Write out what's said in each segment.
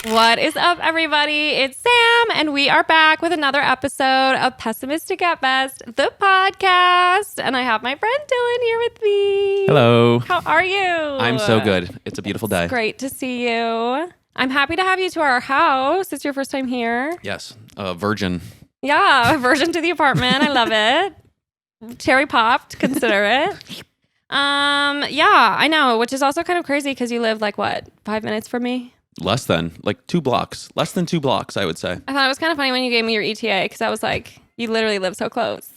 What is up, everybody? It's Sam, and we are back with another episode of Pessimistic at Best, the podcast. And I have my friend Dylan here with me. Hello. How are you? I'm so good. It's a beautiful day. It's great to see you. I'm happy to have you to our house. It's your first time here. Yes, virgin. Yeah, a version to the apartment. I love it. Cherry popped. Consider it. Yeah, I know, which is also kind of crazy because you live like what, 5 minutes from me? Less than, like 2 blocks. Less than 2 blocks, I would say. I thought it was kind of funny when you gave me your ETA because I was like, you literally live so close.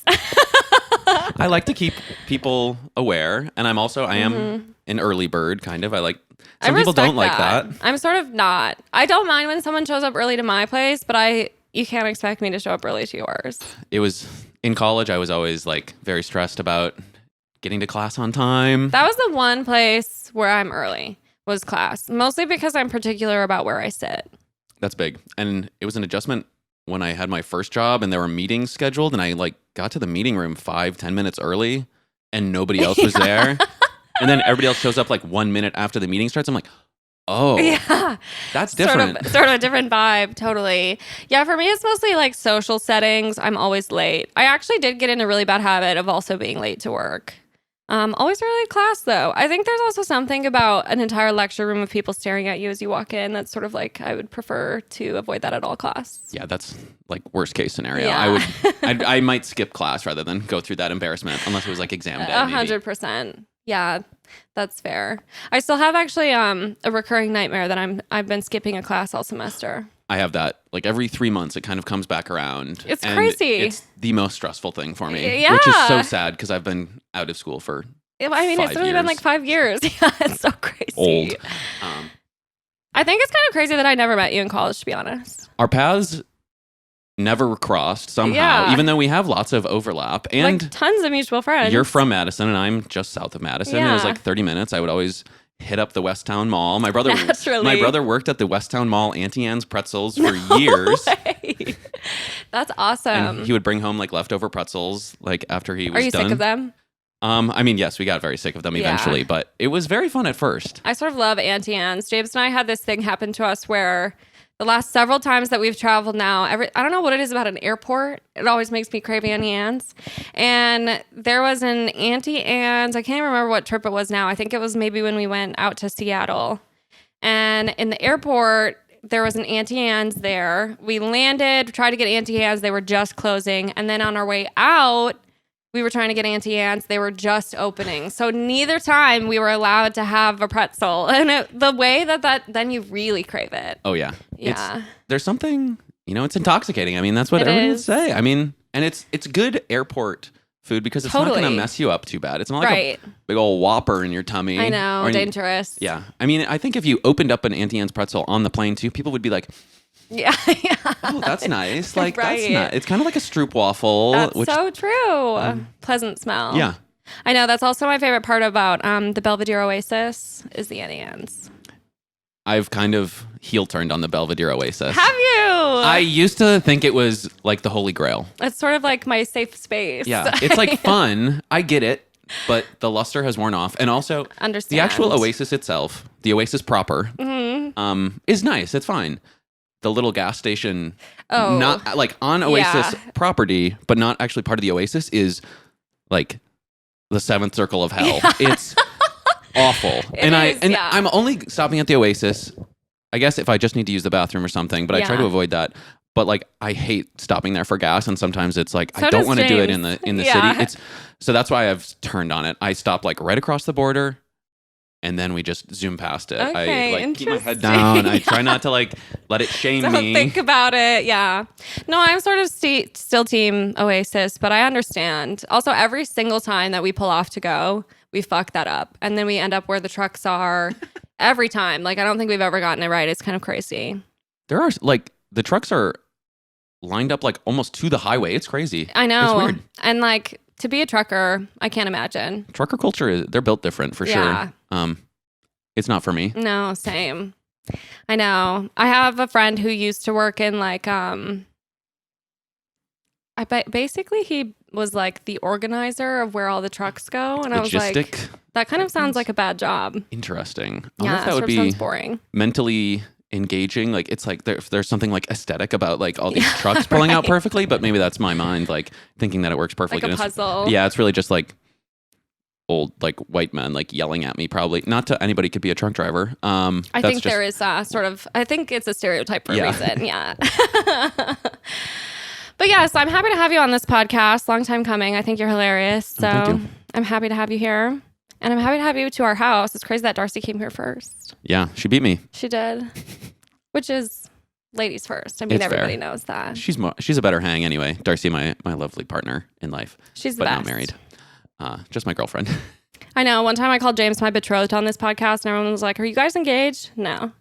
I like to keep people aware, and I am an early bird, kind of. Some people don't like that. I'm sort of not. I don't mind when someone shows up early to my place, but you can't expect me to show up early to yours. It was, in college, I was always like very stressed about getting to class on time. That was the one place where I'm early. Was class, mostly because I'm particular about where I sit. That's big. And it was an adjustment when I had my first job and there were meetings scheduled, and I like got to the meeting room 5-10 minutes early and nobody else was there. And then everybody else shows up like 1 minute after the meeting starts. I'm like, oh, yeah, that's different. Sort of a different vibe. Totally. Yeah. For me, it's mostly like social settings. I'm always late. I actually did get in a really bad habit of also being late to work. Always early to class, though. I think there's also something about an entire lecture room of people staring at you as you walk in. That's sort of like, I would prefer to avoid that at all costs. Yeah, that's like worst case scenario. Yeah. I might skip class rather than go through that embarrassment unless it was like exam day. 100%. Yeah, that's fair. I still have actually a recurring nightmare that I've been skipping a class all semester. I have that. Like every 3 months, it kind of comes back around. It's crazy. It's the most stressful thing for me, yeah. Which is so sad because I've been out of school for 5 it's really been like 5 years. Yeah, it's so crazy. Old. I think it's kind of crazy that I never met you in college, to be honest. Our paths never crossed somehow, even though we have lots of overlap. And like tons of mutual friends. You're from Madison and I'm just south of Madison. Yeah. It was like 30 minutes. I would always hit up the Westtown Mall. My brother worked at the Westtown Mall Auntie Anne's Pretzels for years. Way. That's awesome. And he would bring home like leftover pretzels like after he was done. Are you sick of them? I mean, yes, we got very sick of them eventually, but it was very fun at first. I sort of love Auntie Anne's. James and I had this thing happen to us where the last several times that we've traveled now, I don't know what it is about an airport. It always makes me crave Auntie Anne's. And there was an Auntie Anne's. I can't remember what trip it was now. I think it was maybe when we went out to Seattle. And in the airport, there was an Auntie Anne's there. We landed, tried to get Auntie Anne's. They were just closing. And then on our way out, we were trying to get Auntie Anne's. They were just opening. So neither time we were allowed to have a pretzel. And the way that then you really crave it. Oh, yeah. Yeah. There's something, it's intoxicating. I mean, that's what everyone would say. I mean, and it's good airport food because it's not going to mess you up too bad. It's not like a big old Whopper in your tummy. I know, dangerous. Yeah. I mean, I think if you opened up an Auntie Anne's pretzel on the plane too, people would be like, yeah. Oh, that's nice. Like, right. That's not. It's kind of like a stroopwafel. That's so true. Pleasant smell. Yeah. I know. That's also my favorite part about the Belvedere Oasis is the Auntie Anne's. I've kind of heel turned on the Belvedere Oasis. Have you? I used to think it was like the Holy Grail. It's sort of like my safe space. Yeah. It's like fun. I get it. But the luster has worn off. And also, the actual Oasis itself, the Oasis proper, is nice. It's fine. The little gas station, not like on Oasis property, but not actually part of the Oasis, is like the seventh circle of hell. Yeah. It's awful. I'm only stopping at the Oasis, I guess, if I just need to use the bathroom or something, but I try to avoid that. But like, I hate stopping there for gas, and sometimes it's like I don't want to do it in the city. So that's why I've turned on it. I stop like right across the border. And then we just zoom past it. Okay, I keep my head down. I try not to let it shame me. Don't think about it. Yeah. No, I'm sort of still team Oasis, but I understand. Also, every single time that we pull off to go, we fuck that up. And then we end up where the trucks are every time. Like, I don't think we've ever gotten it right. It's kind of crazy. There are the trucks are lined up like almost to the highway. It's crazy. I know. It's weird. And to be a trucker, I can't imagine. Trucker culture, they're built different for sure. It's not for me. No, same. I know. I have a friend who used to work in basically he was like the organizer of where all the trucks go, and I was like, that kind of sounds like a bad job. Interesting. Yeah, that would be sounds boring. Mentally engaging. Like it's like there's something like aesthetic about like all these trucks pulling out perfectly, but maybe that's my mind like thinking that it works perfectly. Like a puzzle. It's really just like old like white men like yelling at me. Probably not to anybody could be a truck driver. I think there is I think it's a stereotype for a reason. Yeah. But yes, I'm happy to have you on this podcast. Long time coming. I think you're hilarious. So I'm happy to have you here. And I'm happy to have you to our house. It's crazy that Darcy came here first. Yeah, she beat me. She did. Which is ladies first. I mean, everybody knows that. She's a better hang anyway. Darcy, my lovely partner in life. She's the best. But not married. Just my girlfriend. I know. One time I called James my betrothed on this podcast, and everyone was like, "Are you guys engaged?" No.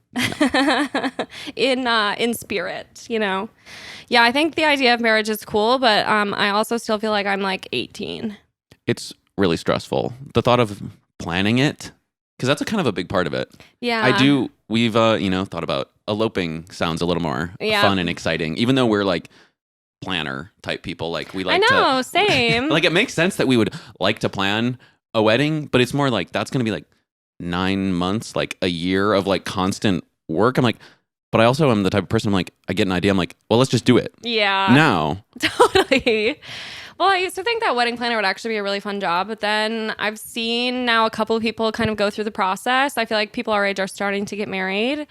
In spirit, you know. Yeah, I think the idea of marriage is cool, but I also still feel like I'm like 18. It's really stressful. The thought of planning it, because that's a kind of a big part of it. Yeah. We've thought about eloping. Sounds a little more fun and exciting, even though we're like planner type people. Like we like same. Like it makes sense that we would like to plan a wedding, but it's more like that's going to be like 9 months, like a year of like constant work. I'm like, but I also am the type of person, I'm like, I get an idea, I'm like, well, let's just do it. Yeah. Now. Totally. Well, I used to think that wedding planner would actually be a really fun job, but then I've seen now a couple of people kind of go through the process. I feel like people our age are starting to get married,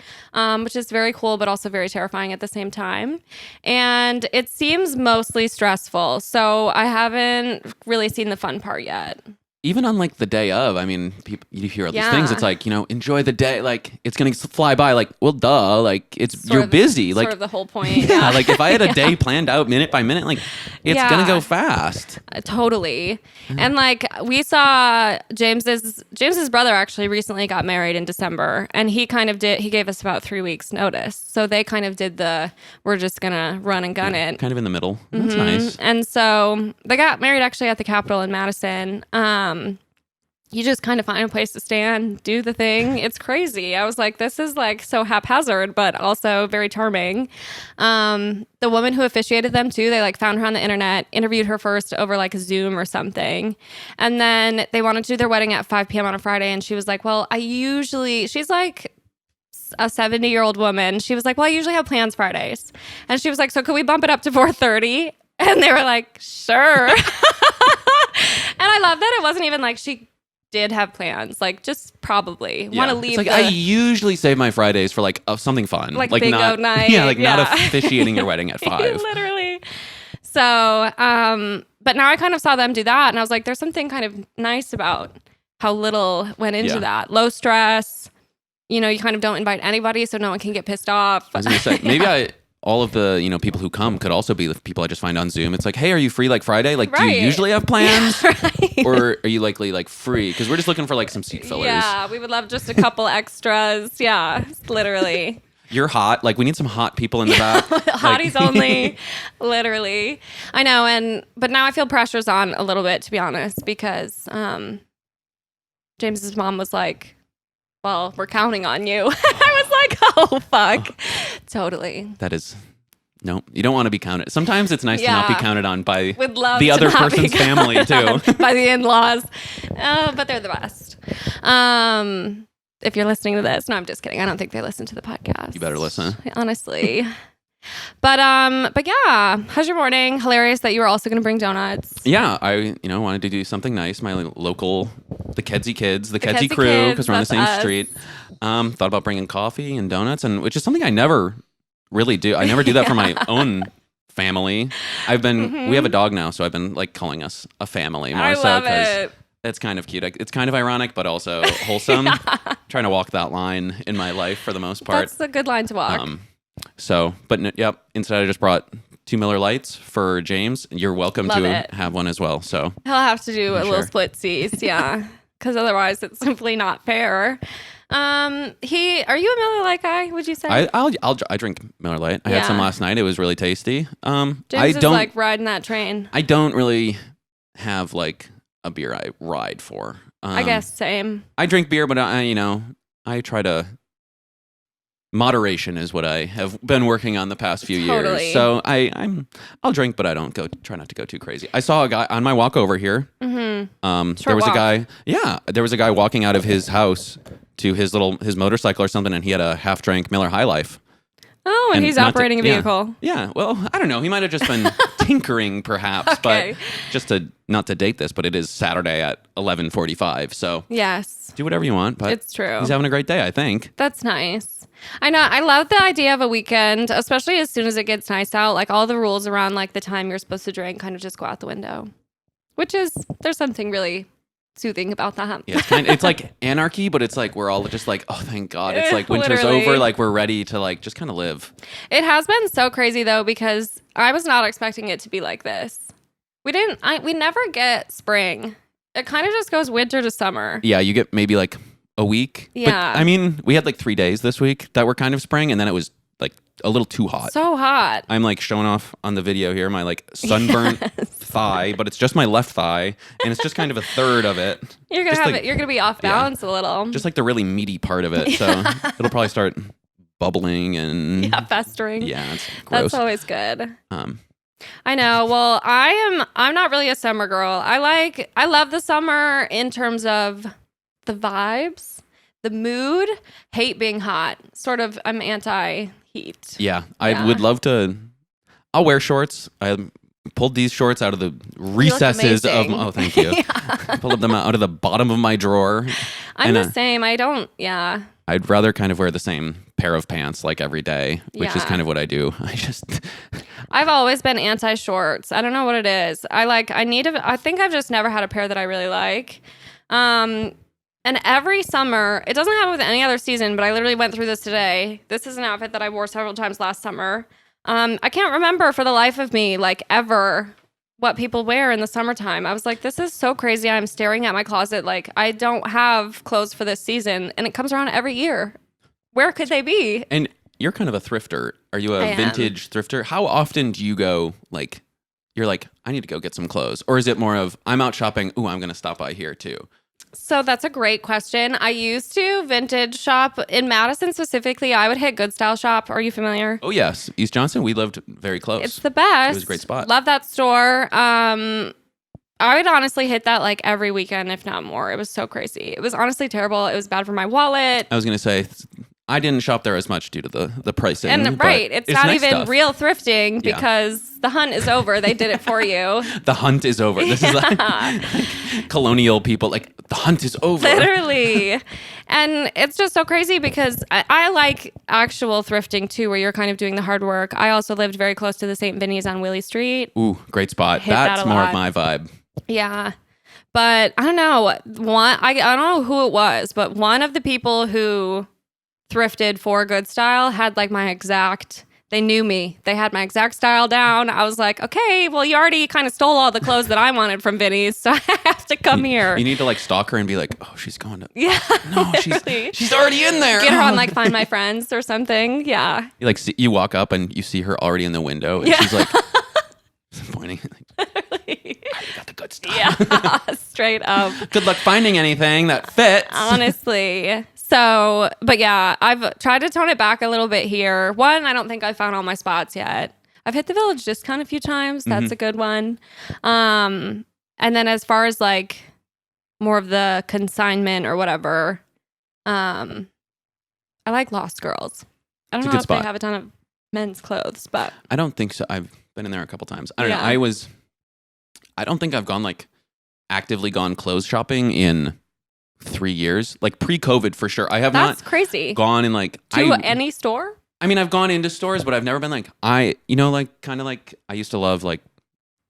which is very cool, but also very terrifying at the same time. And it seems mostly stressful. So I haven't really seen the fun part yet. Even on like the day of, I mean, you hear all these things. It's like, enjoy the day. Like it's gonna fly by. Like, well, duh. Like you're busy. Like sort of the whole point. Yeah. Like if I had a day planned out minute by minute, like it's gonna go fast. Totally. And like we saw James's brother actually recently got married in December, and he gave us about 3 weeks notice. So they kind of did we're just gonna run and gun it. Kind of in the middle. That's nice. And so they got married actually at the Capitol in Madison. You just kind of find a place to stand, do the thing. It's crazy. I was like, this is like so haphazard, but also very charming. The woman who officiated them too, they like found her on the internet, interviewed her first over like Zoom or something. And then they wanted to do their wedding at 5 p.m. on a Friday. And she was like, well, she's like a 70-year-old woman. She was like, well, I usually have plans Fridays. And she was like, so could we bump it up to 4:30? And they were like, sure. And I love that it wasn't even like she did have plans, like just probably want to leave. It's like I usually save my Fridays for like something fun, like bingo night. Yeah, like not officiating your wedding at 5. Literally. So, but now I kind of saw them do that, and I was like, there's something kind of nice about how little went into that. Low stress. You kind of don't invite anybody, so no one can get pissed off. I was gonna say maybe all of the people who come could also be the people I just find on Zoom. It's like, hey, are you free like Friday? Like, do you usually have plans? Yeah, right. Or are you likely like free? Because we're just looking for like some seat fillers. Yeah, we would love just a couple extras. Yeah, literally. You're hot. Like, we need some hot people in the back. Hotties only. Literally. I know. But now I feel pressure's on a little bit, to be honest, because James's mom was like, well, we're counting on you. I was like, oh, fuck. Totally. That is, no, you don't want to be counted. Sometimes it's nice to not be counted on by the other person's family, too. By the in-laws. But they're the best. If you're listening to this, no, I'm just kidding. I don't think they listen to the podcast. You better listen. Honestly. But yeah, how's your morning? Hilarious that you were also going to bring donuts. Yeah, I wanted to do something nice. My local, the Kedzie Kids, the Kedzie crew, because we're on the same street. Thought about bringing coffee and donuts, and which is something I never really do. I never do that for my own family. We have a dog now, so I've been like calling us a family more. I love it. It's kind of cute. It's kind of ironic, but also wholesome. Trying to walk that line in my life for the most part. That's a good line to walk. Instead I just brought 2 Miller Lights for James. You're welcome to have one as well. So he'll have to do a little splitsies, yeah, because otherwise it's simply not fair. Are you a Miller Lite guy? Would you say? I drink Miller Lite. I had some last night. It was really tasty. James is like riding that train. I don't really have like a beer I ride for. I guess same. I drink beer, but I try to. Moderation is what I have been working on the past few years. So I'll drink, but I don't try not to go too crazy. I saw a guy on my walk over here. Mm-hmm. There was a guy walking out of his house to his motorcycle or something, and he had a half-drank Miller High Life. Oh, and he's operating a vehicle. Yeah. Well, I don't know. He might have just been tinkering, perhaps. Okay. But just not to date this, but it is Saturday at 11:45. So yes, do whatever you want. But it's true. He's having a great day, I think. That's nice. I know. I love the idea of a weekend, especially as soon as it gets nice out. Like all the rules around like the time you're supposed to drink kind of just go out the window, which is there's something really soothing about that. Yeah, it's like anarchy, but it's like we're all just like, oh, thank God. It's like winter's Literally. over. Like we're ready to like just kind of live. It has been so crazy though, because I was not expecting it to be like this. We never get spring. It kind of just goes winter to summer. Yeah, you get maybe like a week. Yeah. But, I mean, we had like 3 days this week that were kind of spring, and then it was like a little too hot. So hot. I'm like showing off on the video here my like sunburnt thigh, but it's just my left thigh, and it's just kind of a third of it. You're gonna be off balance a little. Just like the really meaty part of it. So it'll probably start bubbling and festering. Yeah, it's gross. That's always good. I know. Well, I'm not really a summer girl. I love the summer in terms of the vibes, the mood. Hate being hot. Sort of, I'm anti-heat. Yeah, I would love to. I'll wear shorts. I pulled these shorts out of the recesses of. Oh, thank you. Pulled them out of the bottom of my drawer. I'm the same. I don't. Yeah. I'd rather kind of wear the same pair of pants like every day, which is kind of what I do. I've always been anti-shorts. I don't know what it is. I think I've just never had a pair that I really like. And every summer, it doesn't happen with any other season, but I literally went through this today. This is an outfit that I wore several times last summer. I can't remember for the life of me, like ever, what people wear in the summertime. I was like, this is so crazy. I'm staring at my closet like I don't have clothes for this season, and it comes around every year. Where could they be? And you're kind of a thrifter. Are you a vintage thrifter? How often do you go like, you're like, I need to go get some clothes? Or is it more of, I'm out shopping, ooh, I'm going to stop by here too? So that's a great question. I used to vintage shop in Madison specifically. I would hit Good Style Shop. Are you familiar? Oh, yes. East Johnson. We lived very close. It's the best. It was a great spot. Love that store. I would honestly hit that like every weekend, if not more. It was so crazy. It was honestly terrible. It was bad for my wallet. I was going to say, I didn't shop there as much due to the pricing. And right, it's not nice even stuff. real thrifting because the hunt is over. They did it for you. The hunt is over. This is like colonial people, like, the hunt is over. Literally. And it's just so crazy because I like actual thrifting too, where you're kind of doing the hard work. I also lived very close to the St. Vinny's on Willie Street. Ooh, great spot. That's more of my vibe. Yeah. But I don't know. I don't know who it was, but one of the people who thrifted for Good Style had like they knew me. They had my exact style down. I was like, okay, well, you already kind of stole all the clothes that I wanted from Vinny's, so I have to come here. You need to like stalk her and be like, oh, she's going to. Yeah. No, she's already in there. Get her on like Find My Friends or something. Yeah. You walk up and you see her already in the window, and she's like pointing. Like, I got the good stuff. Yeah, straight up. Good luck finding anything that fits. Honestly. So, but yeah, I've tried to tone it back a little bit here. One, I don't think I found all my spots yet. I've hit the Village Discount a few times. That's a good one. And then as far as like more of the consignment or whatever, I like Lost Girls. I don't know if they have a ton of men's clothes, but I don't think so. I've been in there a couple times. I don't know. I don't think I've actively gone clothes shopping in 3 years, like pre-COVID for sure. I have That's not crazy. gone in like to any store. I mean, I've gone into stores, but I've never been like I used to love like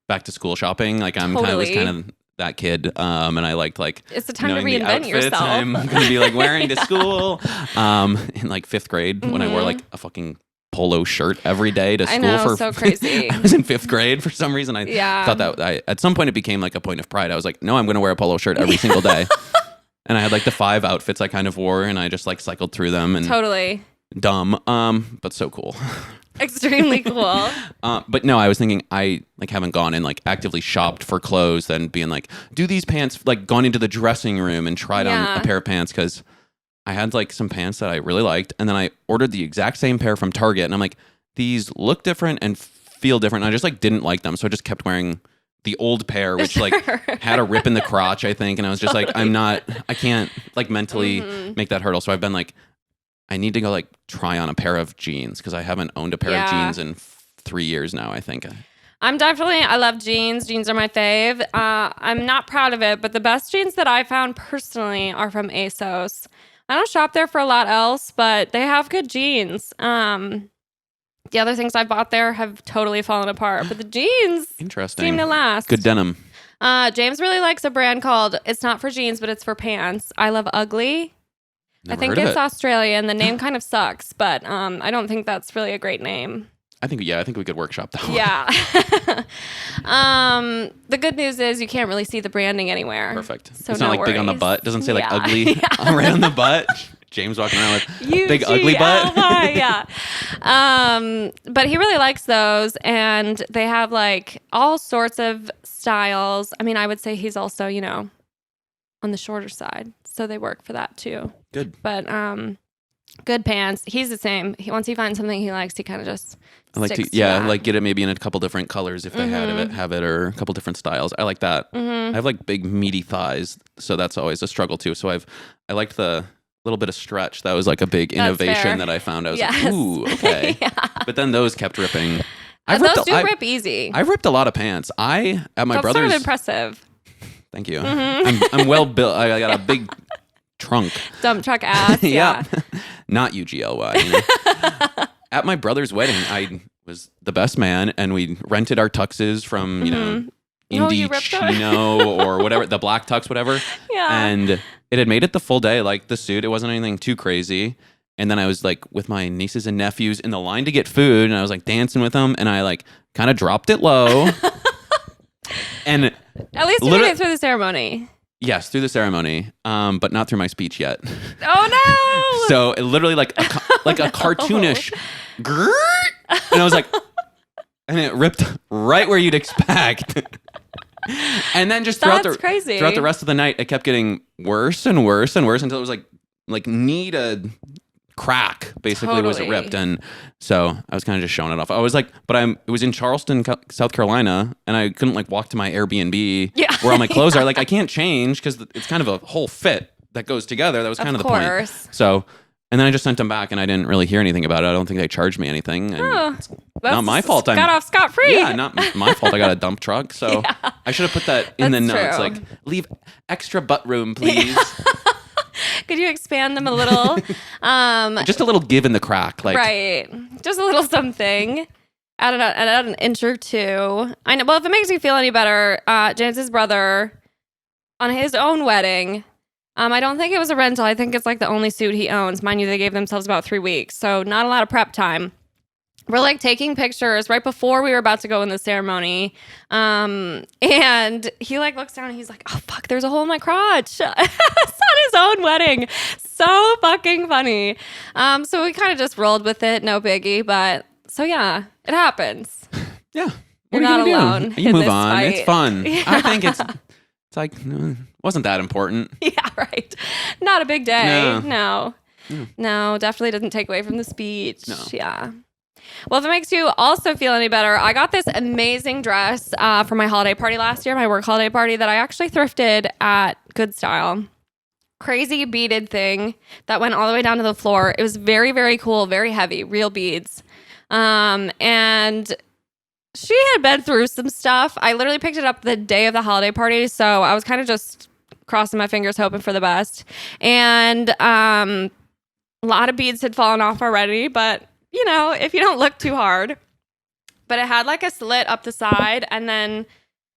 back to school shopping. Like I was kind of that kid, and I liked like it's the time to reinvent yourself. I'm gonna be like wearing to school. In like 5th grade when I wore like a fucking polo shirt every day to school so crazy. I was in 5th grade for some reason. I thought that at some point it became like a point of pride. I was like, no, I'm gonna wear a polo shirt every single day. And I had like the 5 outfits I kind of wore, and I just like cycled through them. And totally dumb, but so cool. Extremely cool. But no, I was thinking I like haven't gone and like actively shopped for clothes, then being like, do these pants, like gone into the dressing room and tried on a pair of pants because I had like some pants that I really liked, and then I ordered the exact same pair from Target, and I'm like, these look different and feel different. And I just like didn't like them, so I just kept wearing the old pair, which like had a rip in the crotch, I think. And I was just like, I can't like mentally make that hurdle. So I've been like, I need to go like try on a pair of jeans because I haven't owned a pair of jeans in 3 years now, I think. I love jeans. Jeans are my fave. I'm not proud of it, but the best jeans that I found personally are from ASOS. I don't shop there for a lot else, but they have good jeans. The other things I bought there have totally fallen apart, but the jeans seem to last. Good denim. James really likes a brand called, it's not for jeans, but it's for pants. I Love Ugly. Never I think heard of it's it. Australian. The name kind of sucks, but I don't think that's really a great name. I think we could workshop that one. Yeah. The good news is you can't really see the branding anywhere. Perfect. So it's not like big on the worries. butt. Doesn't say like ugly right on the butt. James walking around with big ugly butt. Yeah. But he really likes those, and they have like all sorts of styles. I mean, I would say he's also, on the shorter side, so they work for that too. Good. But good pants. He's the same. Once he finds something he likes, he kind of just sticks to that. Like get it maybe in a couple different colors if they have it, or a couple different styles. I like that. I have like big meaty thighs, so that's always a struggle too. So I liked the little bit of stretch. That was like a big innovation that I found. I was like, ooh, okay. But then those kept ripping. Those do rip easy. I ripped a lot of pants. At my brother's. Sort of impressive. Thank you. I'm well built. I got a big trunk. Dump truck ass. Yeah. Not UGLY. At my brother's wedding, I was the best man, and we rented our tuxes from, Indie Chino or whatever, the black tux, whatever. Yeah. And it had made it the full day, like the suit. It wasn't anything too crazy. And then I was like with my nieces and nephews in the line to get food, and I was like dancing with them, and I like kind of dropped it low. And at least you made it through the ceremony. Yes, through the ceremony, but not through my speech yet. Oh no! So it literally like a cartoonish, and I was like, and it ripped right where you'd expect. And then just throughout the rest of the night, it kept getting worse and worse and worse until it was like knee to crack basically was ripped. And so I was kind of just showing it off. I was like, it was in Charleston, South Carolina, and I couldn't like walk to my Airbnb where all my clothes are. Like I can't change because it's kind of a whole fit that goes together. That was kind of the point. So, and then I just sent them back, and I didn't really hear anything about it. I don't think they charged me anything. And it's not my fault. Got off scot-free. Yeah, not my fault. I got a dump truck. So I should have put that in the notes. True. Like, leave extra butt room, please. Could you expand them a little? Just a little give in the crack. Like, right. Just a little something. Add an inch or two. I know. Well, if it makes you feel any better, James's brother, on his own wedding, I don't think it was a rental. I think it's like the only suit he owns. Mind you, they gave themselves about 3 weeks. So not a lot of prep time. We're like taking pictures right before we were about to go in the ceremony. And he like looks down and he's like, oh fuck, there's a hole in my crotch. It's on his own wedding. So fucking funny. So we kind of just rolled with it. No biggie. But so yeah, it happens. Yeah. You're not alone. You move on. Fight. It's fun. Yeah. I think it's like, wasn't that important. Yeah, right. Not a big day. No, definitely doesn't take away from the speech. No. Yeah. Well, if it makes you also feel any better, I got this amazing dress for my holiday party last year, my work holiday party that I actually thrifted at Good Style. Crazy beaded thing that went all the way down to the floor. It was very, very cool, very heavy, real beads. And she had been through some stuff. I literally picked it up the day of the holiday party, so I was kind of just crossing my fingers, hoping for the best. And a lot of beads had fallen off already, but if you don't look too hard. But it had like a slit up the side, and then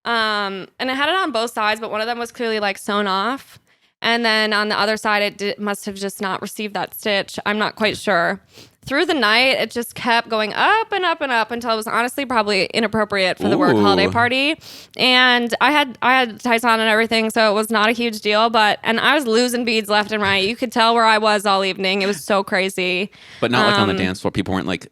and it had it on both sides, but one of them was clearly like sewn off. And then on the other side, it must have just not received that stitch. I'm not quite sure. Through the night, it just kept going up and up and up until it was honestly probably inappropriate for the work holiday party. And I had tights on and everything, so it was not a huge deal. And I was losing beads left and right. You could tell where I was all evening. It was so crazy. But not like on the dance floor. People weren't like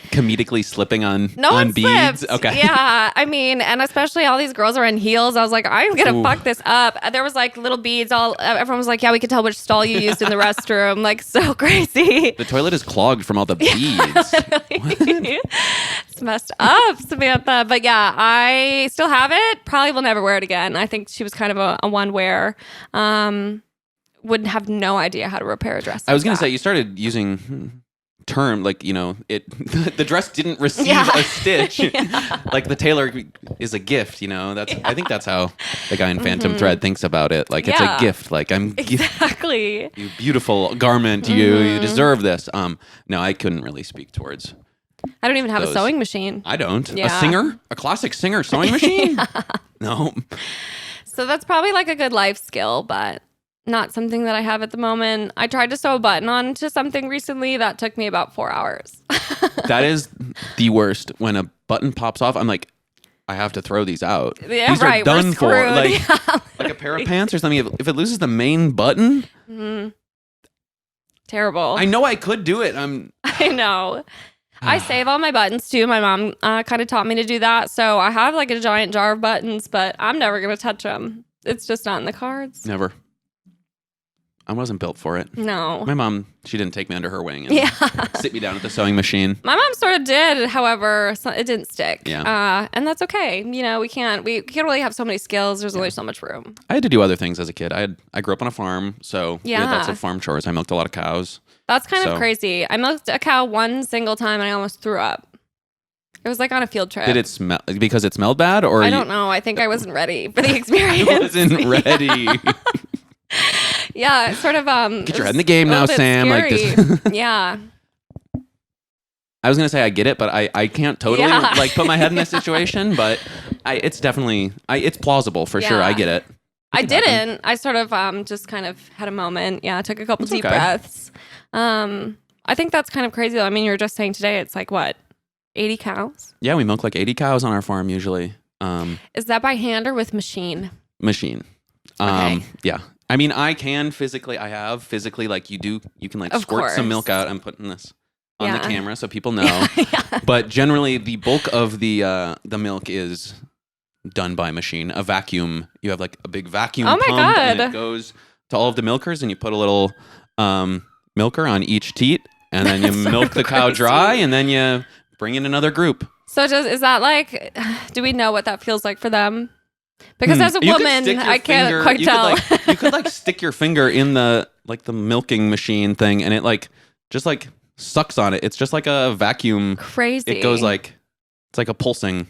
comedically slipping on No one beads. slipped. Okay. Yeah. I mean, and especially all these girls are in heels. I was like, I'm going to fuck this up. There was like little beads everyone was like, yeah, we could tell which stall you used in the restroom. Like, so crazy. The toilet is clogged from all the beads. It's messed up, Samantha. But yeah, I still have it. Probably will never wear it again. I think she was kind of a one wear. Would have no idea how to repair a dress. I was going to say, you started using term like, the dress didn't receive a stitch. Like the tailor is a gift, that's I think that's how the guy in Phantom Thread thinks about it. Like it's a gift. Like exactly you beautiful garment, you deserve this. No, I couldn't really speak towards I don't even have those. A sewing machine. I don't. Yeah. A classic singer sewing machine? No. So that's probably like a good life skill, but not something that I have at the moment. I tried to sew a button onto something recently. That took me about 4 hours. That is the worst. When a button pops off, I'm like, I have to throw these out. Yeah, these right. are done We're for. screwed. Like a pair of pants or something. If it loses the main button, terrible. I know I could do it. I know. I save all my buttons too. My mom kind of taught me to do that. So I have like a giant jar of buttons, but I'm never going to touch them. It's just not in the cards. Never. I wasn't built for it. No. My mom, she didn't take me under her wing and sit me down at the sewing machine. My mom sort of did, however, it didn't stick. Yeah. And that's okay. We can't really have so many skills. There's only so much room. I had to do other things as a kid. I grew up on a farm, so we had lots of farm chores. I milked a lot of cows. That's kind of crazy. I milked a cow one single time and I almost threw up. It was like on a field trip. Did it smell because it smelled bad, or I don't know. I think I wasn't ready for the experience. I wasn't ready. Yeah, sort of. Get your head in the game now, Sam. Scary. Like this. Yeah. I was gonna say I get it, but I can't totally like put my head in this situation. But it's definitely it's plausible for sure. I get it. I didn't. I sort of just kind of had a moment. Yeah, I took a couple deep breaths. I think that's kind of crazy though. I mean, you were just saying today it's like what, 80 cows? Yeah, we milk like 80 cows on our farm usually. Is that by hand or with machine? Machine. Okay. Yeah. I mean, I have physically like you can like squirt some milk out. I'm putting this on the camera so people know. But generally the bulk of the milk is done by machine. A vacuum. You have like a big vacuum pump and it goes to all of the milkers and you put a little milker on each teat and then you milk the cow dry and then you bring in another group. So is that like, do we know what that feels like for them? Because as a woman, I can't quite tell. You could like stick your finger in the milking machine thing and it like just like sucks on it. It's just like a vacuum. Crazy. It goes like, it's like a pulsing.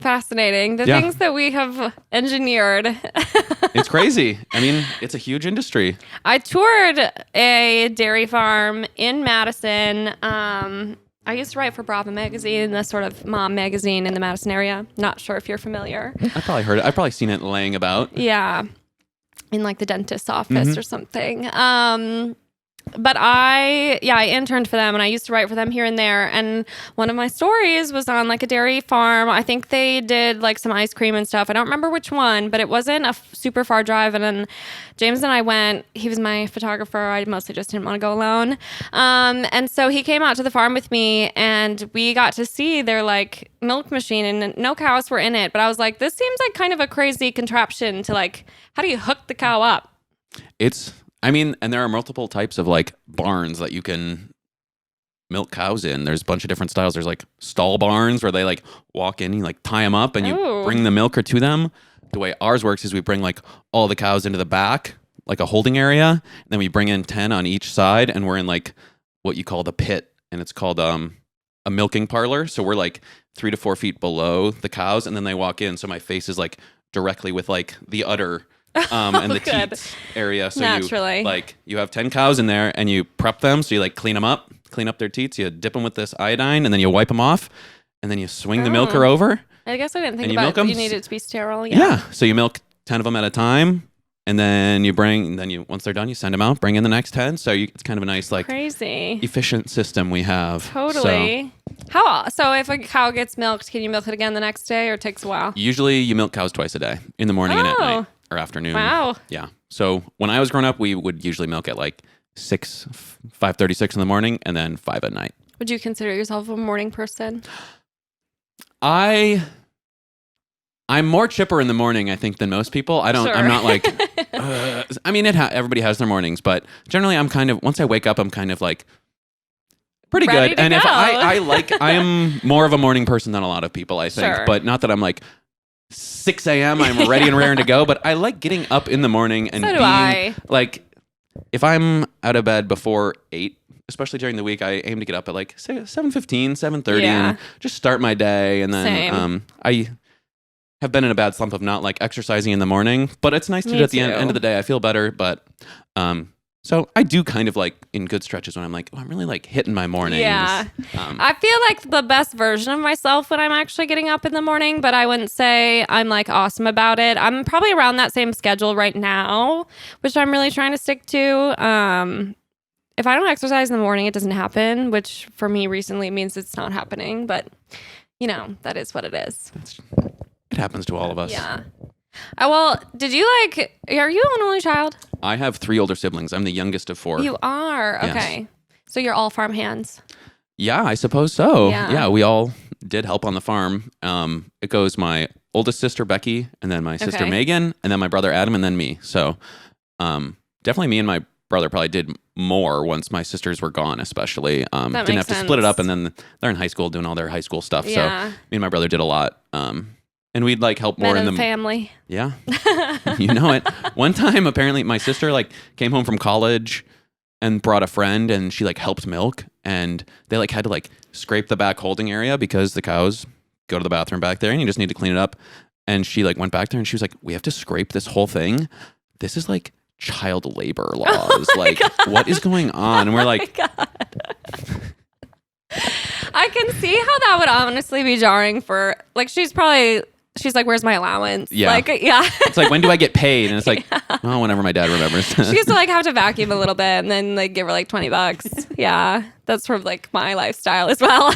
Fascinating. The things that we have engineered. It's crazy. I mean, it's a huge industry. I toured a dairy farm in Madison. I used to write for Bravo magazine, the sort of mom magazine in the Madison area. Not sure if you're familiar. I probably heard it. I've probably seen it laying about. Yeah. In like the dentist's office or something. But I interned for them and I used to write for them here and there. And one of my stories was on like a dairy farm. I think they did like some ice cream and stuff. I don't remember which one, but it wasn't a super far drive. And then James and I went, he was my photographer. I mostly just didn't want to go alone. And so he came out to the farm with me and we got to see their like milk machine and no cows were in it. But I was like, this seems like kind of a crazy contraption to like, how do you hook the cow up? And there are multiple types of like barns that you can milk cows in. There's a bunch of different styles. There's like stall barns where they like walk in, you like tie them up and you bring the milker to them. The way ours works is we bring like all the cows into the back, like a holding area. And then we bring in 10 on each side and we're in like what you call the pit. And it's called a milking parlor. So we're like 3 to 4 feet below the cows and then they walk in. So my face is like directly with like the udder. And the teats area. So naturally, you have 10 cows in there and you prep them. So you like clean up their teats. You dip them with this iodine and then you wipe them off and then you swing the milker over. I guess I didn't think about it. You need it to be sterile. Yeah. So you milk 10 of them at a time and then once they're done, you send them out, bring in the next 10. So it's kind of a nice, like crazy efficient system we have. Totally. So if a cow gets milked, can you milk it again the next day or it takes a while? Usually you milk cows twice a day, in the morning and at night. Or afternoon. Wow. Yeah. So when I was growing up, we would usually milk at like 5:36 in the morning and then 5 at night. Would you consider yourself a morning person? I'm more chipper in the morning, I think, than most people. I'm not like, I mean, everybody has their mornings, but generally I'm kind of, once I wake up, I'm kind of like pretty good. And if I am more of a morning person than a lot of people, I think, but not that I'm like 6 a.m. I'm ready and raring to go, but I like getting up in the morning and being like, if I'm out of bed before 8, especially during the week, I aim to get up at like 7:15, 7:30 and just start my day. And then I have been in a bad slump of not like exercising in the morning, but it's nice to do at the end of the day. I feel better, but so I do kind of like in good stretches when I'm like, I'm really like hitting my mornings. Yeah. I feel like the best version of myself when I'm actually getting up in the morning, but I wouldn't say I'm like awesome about it. I'm probably around that same schedule right now, which I'm really trying to stick to. If I don't exercise in the morning, it doesn't happen, which for me recently means it's not happening, but that is what it is. It happens to all of us. Yeah. Well, are you an only child? I have 3 older siblings. I'm the youngest of 4. You are? Yes. Okay. So you're all farm hands? Yeah, I suppose so. Yeah, we all did help on the farm. It goes my oldest sister, Becky, and then my sister, Megan, and then my brother, Adam, and then me. So definitely me and my brother probably did more once my sisters were gone, especially. Didn't have to split it up, and then they're in high school doing all their high school stuff. Yeah. So me and my brother did a lot. And we'd like help more Men in the family. Yeah. You know it. One time, apparently, my sister like came home from college and brought a friend, and she like helped milk, and they like had to like scrape the back holding area because the cows go to the bathroom back there, and you just need to clean it up. And she like went back there, and she was like, "We have to scrape this whole thing. This is like child labor laws. What is going on?" And we're like, I can see how that would honestly be jarring for like she's like, "Where's my allowance?" Yeah. It's like, when do I get paid? And it's like, oh, whenever my dad remembers. She used to like have to vacuum a little bit and then like give her like $20. Yeah. That's sort of like my lifestyle as well.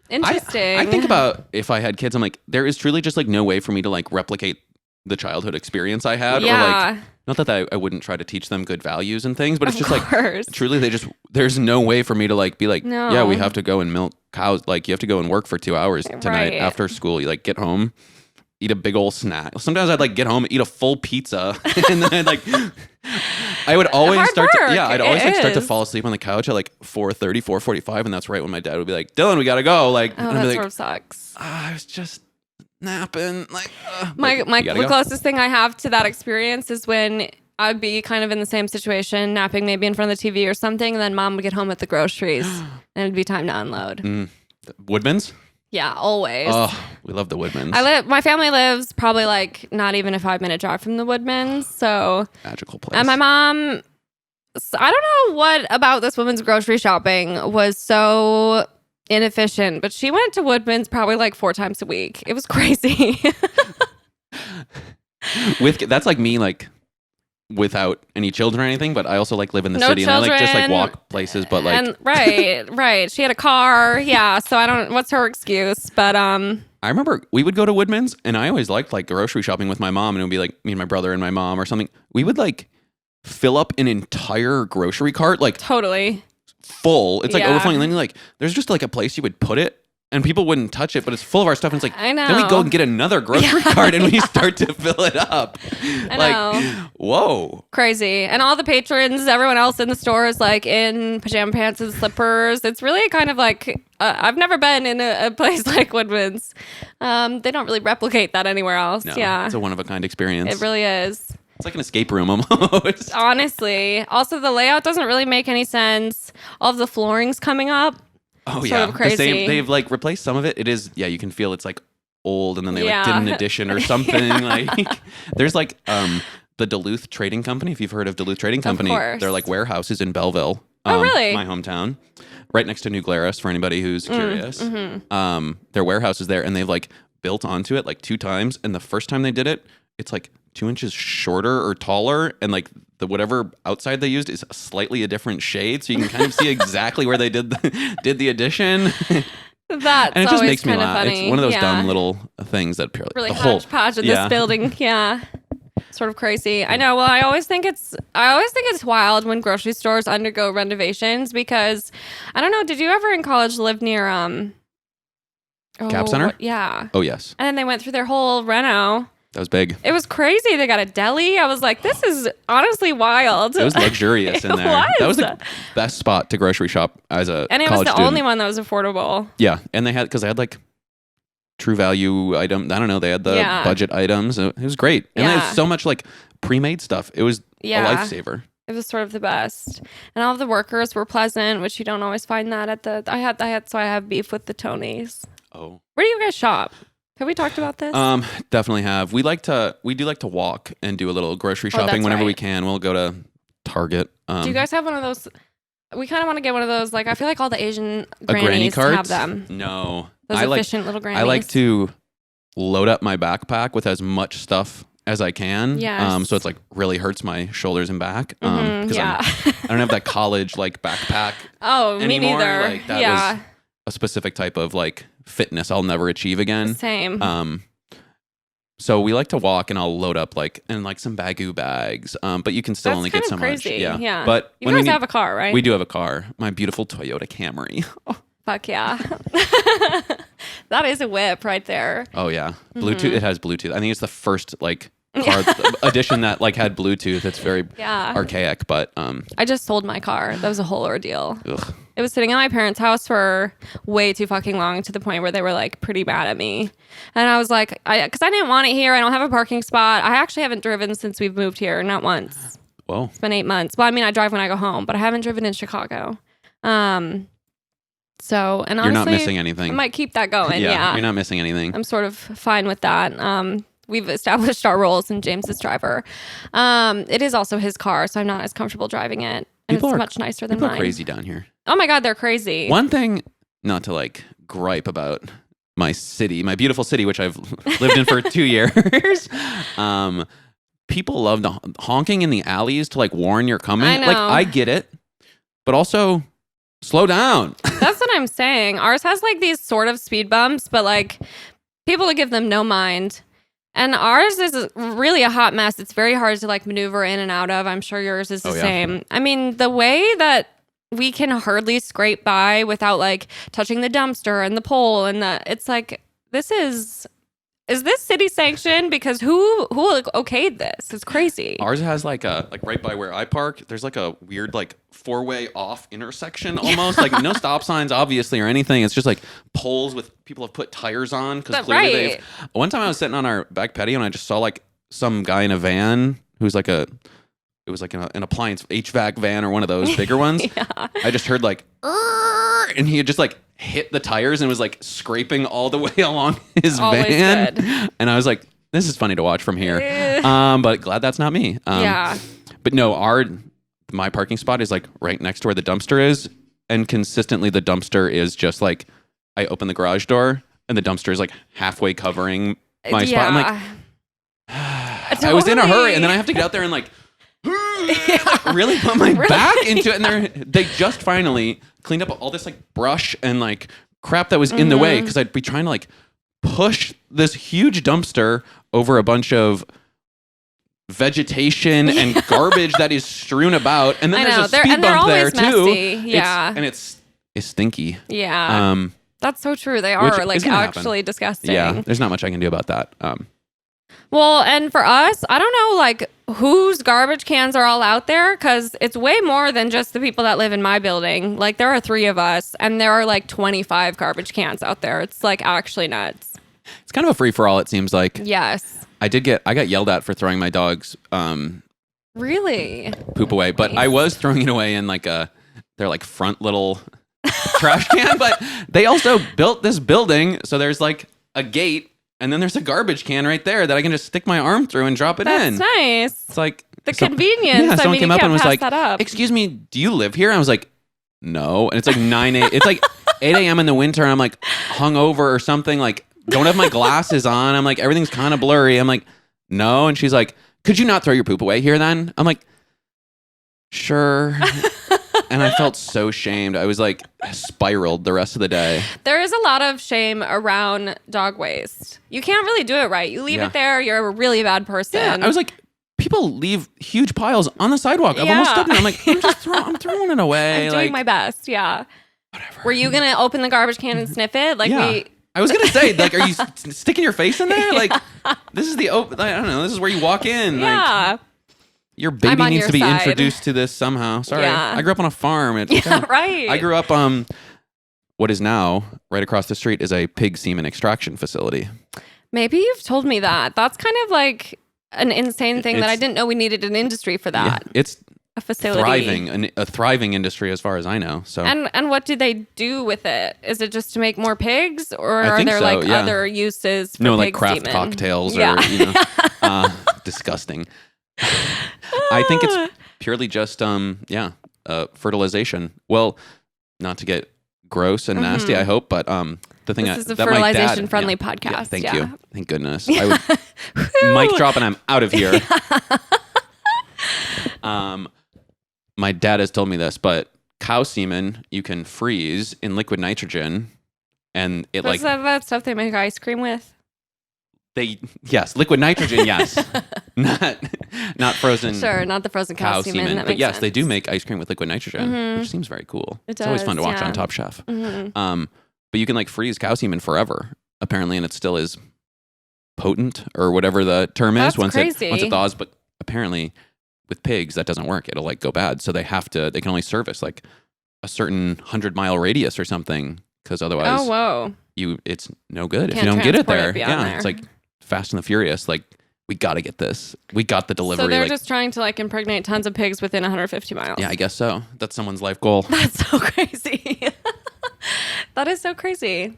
Interesting. I think about if I had kids, I'm like, there is truly just like no way for me to like replicate the childhood experience I had. Yeah. Or like, not that I wouldn't try to teach them good values and things, but it's just like, truly there's no way for me to like be like, yeah, we have to go and milk cows. Like you have to go and work for 2 hours tonight after school. You like get home, eat a big old snack. Sometimes I'd like get home, eat a full pizza, and then I would always start to fall asleep on the couch at like 4:30, 4:45, and that's right when my dad would be like, "Dylan, we gotta go." Like, that sort of sucks. I was just napping. The closest thing I have to that experience is when I'd be kind of in the same situation, napping maybe in front of the TV or something, and then mom would get home with the groceries, and it'd be time to unload. Woodman's? Yeah, always. Oh, we love the Woodman's. My family lives probably like not even a 5-minute drive from the Woodman's, so magical place. And my mom, I don't know what about this woman's grocery shopping was so inefficient, but she went to Woodman's probably like 4 times a week. It was crazy. That's like me, like without any children or anything, but I also like live in the city children, and I like just like walk places, but like and right. She had a car, yeah. So I don't. What's her excuse? But I remember we would go to Woodman's, and I always liked like grocery shopping with my mom, and it would be like me and my brother and my mom or something. We would like fill up an entire grocery cart, like totally full. It's like overflowing, and then like there's just like a place you would put it. And people wouldn't touch it, but it's full of our stuff. And it's like, I know. Then we go and get another grocery cart and we start to fill it up. I know. Whoa. Crazy. And all the patrons, everyone else in the store is like in pajama pants and slippers. It's really kind of like, I've never been in a place like Woodman's. They don't really replicate that anywhere else. No, yeah. It's a one-of-a-kind experience. It really is. It's like an escape room almost. Honestly. Also, the layout doesn't really make any sense. All of the flooring's coming up. Oh, sort of crazy. They've like replaced some of it. It is, you can feel it's like old, and then they like did an addition or something. Like there's like the Duluth Trading Company. If you've heard of Duluth Trading Company, they're like warehouses in Belleville. Oh, really? My hometown, right next to New Glarus. For anybody who's curious, their warehouse is there, and they've like built onto it like 2 times. And the first time they did it, it's like 2 inches shorter or taller, and like the whatever outside they used is slightly a different shade, so you can kind of see exactly where they did the addition. That's and it just makes me laugh. It's one of those dumb little things that really hodgepodge in this building. Yeah. Sort of crazy. I know. Well, I always think it's wild when grocery stores undergo renovations because I don't know. Did you ever in college live near Cap Center? Yeah. Oh yes. And then they went through their whole reno. That was big. It was crazy. They got a deli. I was like, this is honestly wild. It was luxurious in there. Was. That was the best spot to grocery shop as a and it college was the student. only one that was affordable. Yeah, and they had like true value item. I don't know. They had the budget items. It was great, and there was so much like pre-made stuff. It was a lifesaver. It was sort of the best, and all of the workers were pleasant, which you don't always find that at the. I have beef with the Tonys. Oh, where do you guys shop? Have we talked about this? Definitely have. We do like to walk and do a little grocery shopping whenever we can. We'll go to Target. Do you guys have one of those? We kind of want to get one of those. Like I feel like all the Asian grannies have them. No, those efficient little grannies. I like to load up my backpack with as much stuff as I can. Yes. So it's like really hurts my shoulders and back. Because I don't have that college like backpack. Oh, anymore. Me neither. Like, that was a specific type of like fitness I'll never achieve again. Same. So we like to walk, and I'll load up like some Baggu bags. But you can still only get so crazy. much. Yeah. But you guys have a car, right? We do have a car. My beautiful Toyota Camry. Fuck yeah. That is a whip right there. Oh yeah. Bluetooth. It has Bluetooth. I think it's the first like car edition that like had Bluetooth. It's very archaic, but I just sold my car. That was a whole ordeal. Ugh. It was sitting at my parents' house for way too fucking long, to the point where they were like pretty mad at me. And I was like, because I didn't want it here. I don't have a parking spot. I actually haven't driven since we've moved here, not once. Whoa. It's been 8 months. Well, I mean, I drive when I go home, but I haven't driven in Chicago. So, and honestly, you're not missing anything. I might keep that going. Yeah. You're not missing anything. I'm sort of fine with that. We've established our roles, and James's driver. It is also his car, so I'm not as comfortable driving it. And it's much nicer than mine. People are crazy down here. Oh my God, they're crazy. One thing, not to like gripe about my city, my beautiful city, which I've lived in for 2 years. People love honking in the alleys to like warn you're coming. I know. Like I get it, but also slow down. That's what I'm saying. Ours has like these sort of speed bumps, but like people give them no mind. And ours is really a hot mess. It's very hard to like maneuver in and out of. I'm sure yours is the same. I mean, the way that we can hardly scrape by without like touching the dumpster and the pole and it's like, is this city sanctioned? Because who okayed this? It's crazy. Ours has like right by where I park, there's like a weird like 4-way off intersection almost. Like no stop signs obviously or anything. It's just like poles with people have put tires on because clearly they've. One time I was sitting on our back patio and I just saw like some guy in a van who's like it was like an appliance HVAC van or one of those bigger ones. I just heard like and he had just like hit the tires and was like scraping all the way along his van. Good. And I was like, this is funny to watch from here. But glad that's not me. But no, my parking spot is like right next to where the dumpster is. And consistently the dumpster is just like, I open the garage door and the dumpster is like halfway covering my spot. I'm like, I was in a hurry and then I have to get out there and like, really put my back into it. And they just finally cleaned up all this like brush and like crap that was in the way, because I'd be trying to like push this huge dumpster over a bunch of vegetation and garbage that is strewn about, and then there's a speed bump there too. It's stinky. That's so true. They are like actually disgusting. There's not much I can do about that. Well, and for us, I don't know like whose garbage cans are all out there, because it's way more than just the people that live in my building. Like there are 3 of us and there are like 25 garbage cans out there. It's like actually nuts. It's kind of a free for all, it seems like. Yes. I got yelled at for throwing my dog's really poop away, but nice. I was throwing it away in like their like front little trash can, but they also built this building, so there's like a gate and then there's a garbage can right there that I can just stick my arm through and drop it in. That's nice. It's like the convenience. Yeah, someone came up and was like, up. "Excuse me, do you live here?" I was like, "No." And it's like 9 it's like 8 a.m. in the winter and I'm like hungover or something, like don't have my glasses on. I'm like, everything's kind of blurry. I'm like, "No." And she's like, "Could you not throw your poop away here then?" I'm like, "Sure." And I felt so shamed. I was like spiraled the rest of the day. There is a lot of shame around dog waste. You can't really do it right. You leave it there, you're a really bad person. Yeah, I was like, people leave huge piles on the sidewalk. I've almost stood there. I'm like, I'm throwing it away. I'm doing my best. Yeah. Whatever. Were you gonna open the garbage can and sniff it? Like I was gonna say, like, are you sticking your face in there? Like, this is I don't know. This is where you walk in. Yeah. Like, your baby needs to be introduced to this somehow. Sorry, I grew up on a farm. Right. I grew up what is now right across the street is a pig semen extraction facility. Maybe you've told me that. That's kind of like an insane thing that I didn't know we needed an industry for that. Yeah, it's a facility. A thriving industry as far as I know. So and what do they do with it? Is it just to make more pigs, or are there other uses for like craft semen? Cocktails or disgusting. I think it's purely just fertilization. Well, not to get gross and nasty, I hope, but the thing this is a fertilization friendly podcast. Yeah, thank you. Thank goodness. I would mic drop and I'm out of here. My dad has told me this, but cow semen you can freeze in liquid nitrogen, and it is that stuff they make ice cream with? Liquid nitrogen, yes. not frozen. Sure, not the frozen cow semen. But yes, they do make ice cream with liquid nitrogen, which seems very cool. It's always fun to watch on Top Chef. But you can like freeze cow semen forever, apparently, and it still is potent or whatever the term is once it thaws. But apparently, with pigs, that doesn't work. It'll like go bad, so they can only service like a certain 100-mile radius or something, because otherwise, it's no good if you don't get it there. It's like Fast and the Furious. Like, we got to get this. We got the delivery. So they're just trying to like impregnate tons of pigs within 150 miles. Yeah, I guess so. That's someone's life goal. That's so crazy. That is so crazy.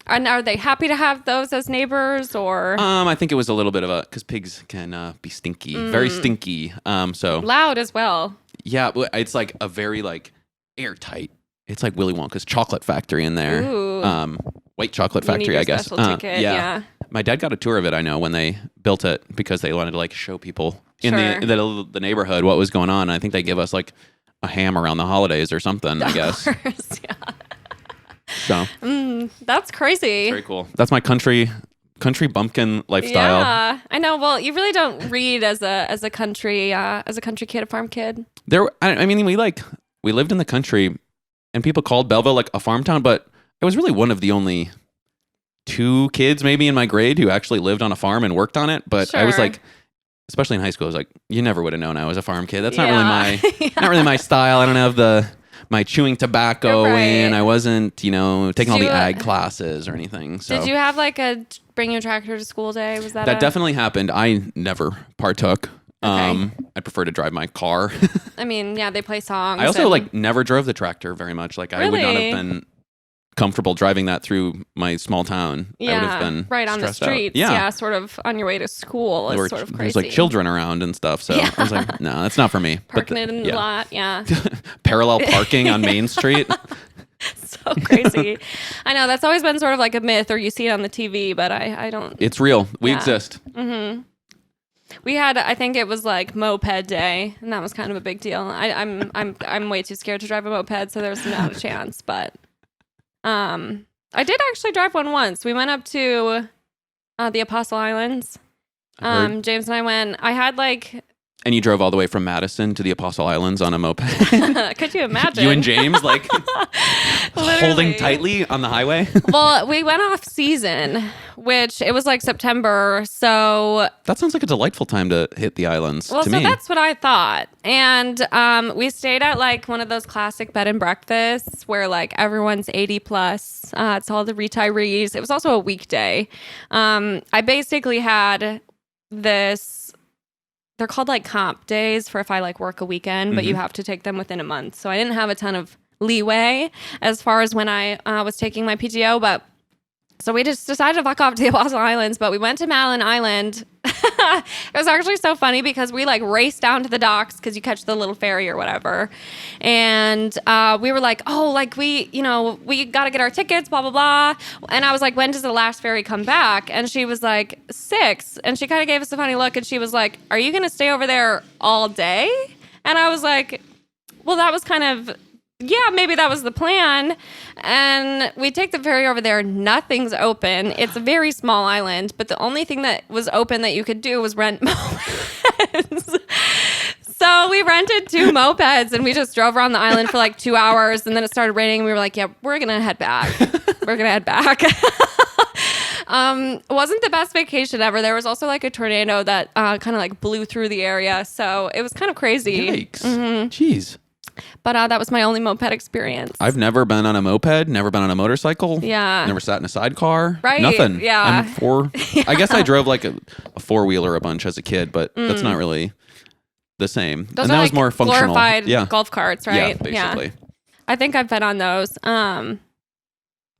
And are they happy to have those as neighbors, or? I think it was a little bit of because pigs can be stinky, very stinky. So loud as well. Yeah, it's like a very like airtight. It's like Willy Wonka's chocolate factory in there. Ooh. White chocolate factory, I guess. Ticket, yeah. My dad got a tour of it, I know, when they built it, because they wanted to like show people in the neighborhood what was going on. And I think they give us like a ham around the holidays or something, I guess. Yeah. So that's crazy. Very cool. That's my country bumpkin lifestyle. Yeah, I know. Well, you really don't read as a country kid, a farm kid. I mean, we lived in the country, and people called Belleville like a farm town, but I was really one of the only 2 kids maybe in my grade who actually lived on a farm and worked on it. But I was like, especially in high school, I was like, you never would have known I was a farm kid. That's not really my style. I don't have my chewing tobacco in. I wasn't, taking all the ag classes or anything. So did you have like a bring your tractor to school day? Was that definitely happened. I never partook. Okay. I prefer to drive my car. I mean, yeah, they play songs. I also never drove the tractor very much. Like I would not have been comfortable driving that through my small town. Yeah, I would have been right on the streets. Yeah, sort of on your way to school. It's sort of crazy. There's like children around and stuff. So I was like, no, that's not for me. Parking it in the lot. Yeah. Parallel parking on Main Street. So crazy. I know that's always been sort of like a myth, or you see it on the TV, but I don't. It's real. We exist. Mm-hmm. We had, I think it was like moped day, and that was kind of a big deal. I'm way too scared to drive a moped, so there's not a chance. But I did actually drive one once. We went up to the Apostle Islands. James and I went. I had And you drove all the way from Madison to the Apostle Islands on a moped. Could you imagine? You and James holding tightly on the highway? Well, we went off season, which it was like September. So that sounds like a delightful time to hit the islands. Well, that's what I thought. And we stayed at like one of those classic bed and breakfasts where like everyone's 80 plus. It's all the retirees. It was also a weekday. I basically had this. They're called like comp days for if I like work a weekend, but you have to take them within a month. So I didn't have a ton of leeway as far as when I was taking my PTO, but so we just decided to fuck off to the Apostle Islands, but we went to Malin Island. It was actually so funny because we like raced down to the docks because you catch the little ferry or whatever. And we were like, oh, like we got to get our tickets, blah, blah, blah. And I was like, when does the last ferry come back? And she was like, 6. And she kind of gave us a funny look. And she was like, are you going to stay over there all day? And I was like, well, that was kind of yeah, maybe that was the plan. And we take the ferry over there. Nothing's open. It's a very small island, but the only thing that was open that you could do was rent mopeds. So we rented 2 mopeds and we just drove around the island for like 2 hours. And then it started raining. And we were like, yeah, we're going to head back. We're going to head back. It wasn't the best vacation ever. There was also like a tornado that kind of like blew through the area. So it was kind of crazy. Yikes. Jeez. But that was my only moped experience. I've never been on a moped, never been on a motorcycle. Yeah. Never sat in a sidecar. Right. Nothing. Yeah. I guess I drove like a four-wheeler a bunch as a kid, but that's not really the same. Those and are that like was more functional. glorified golf carts, right? Yeah, basically. I think I've been on those.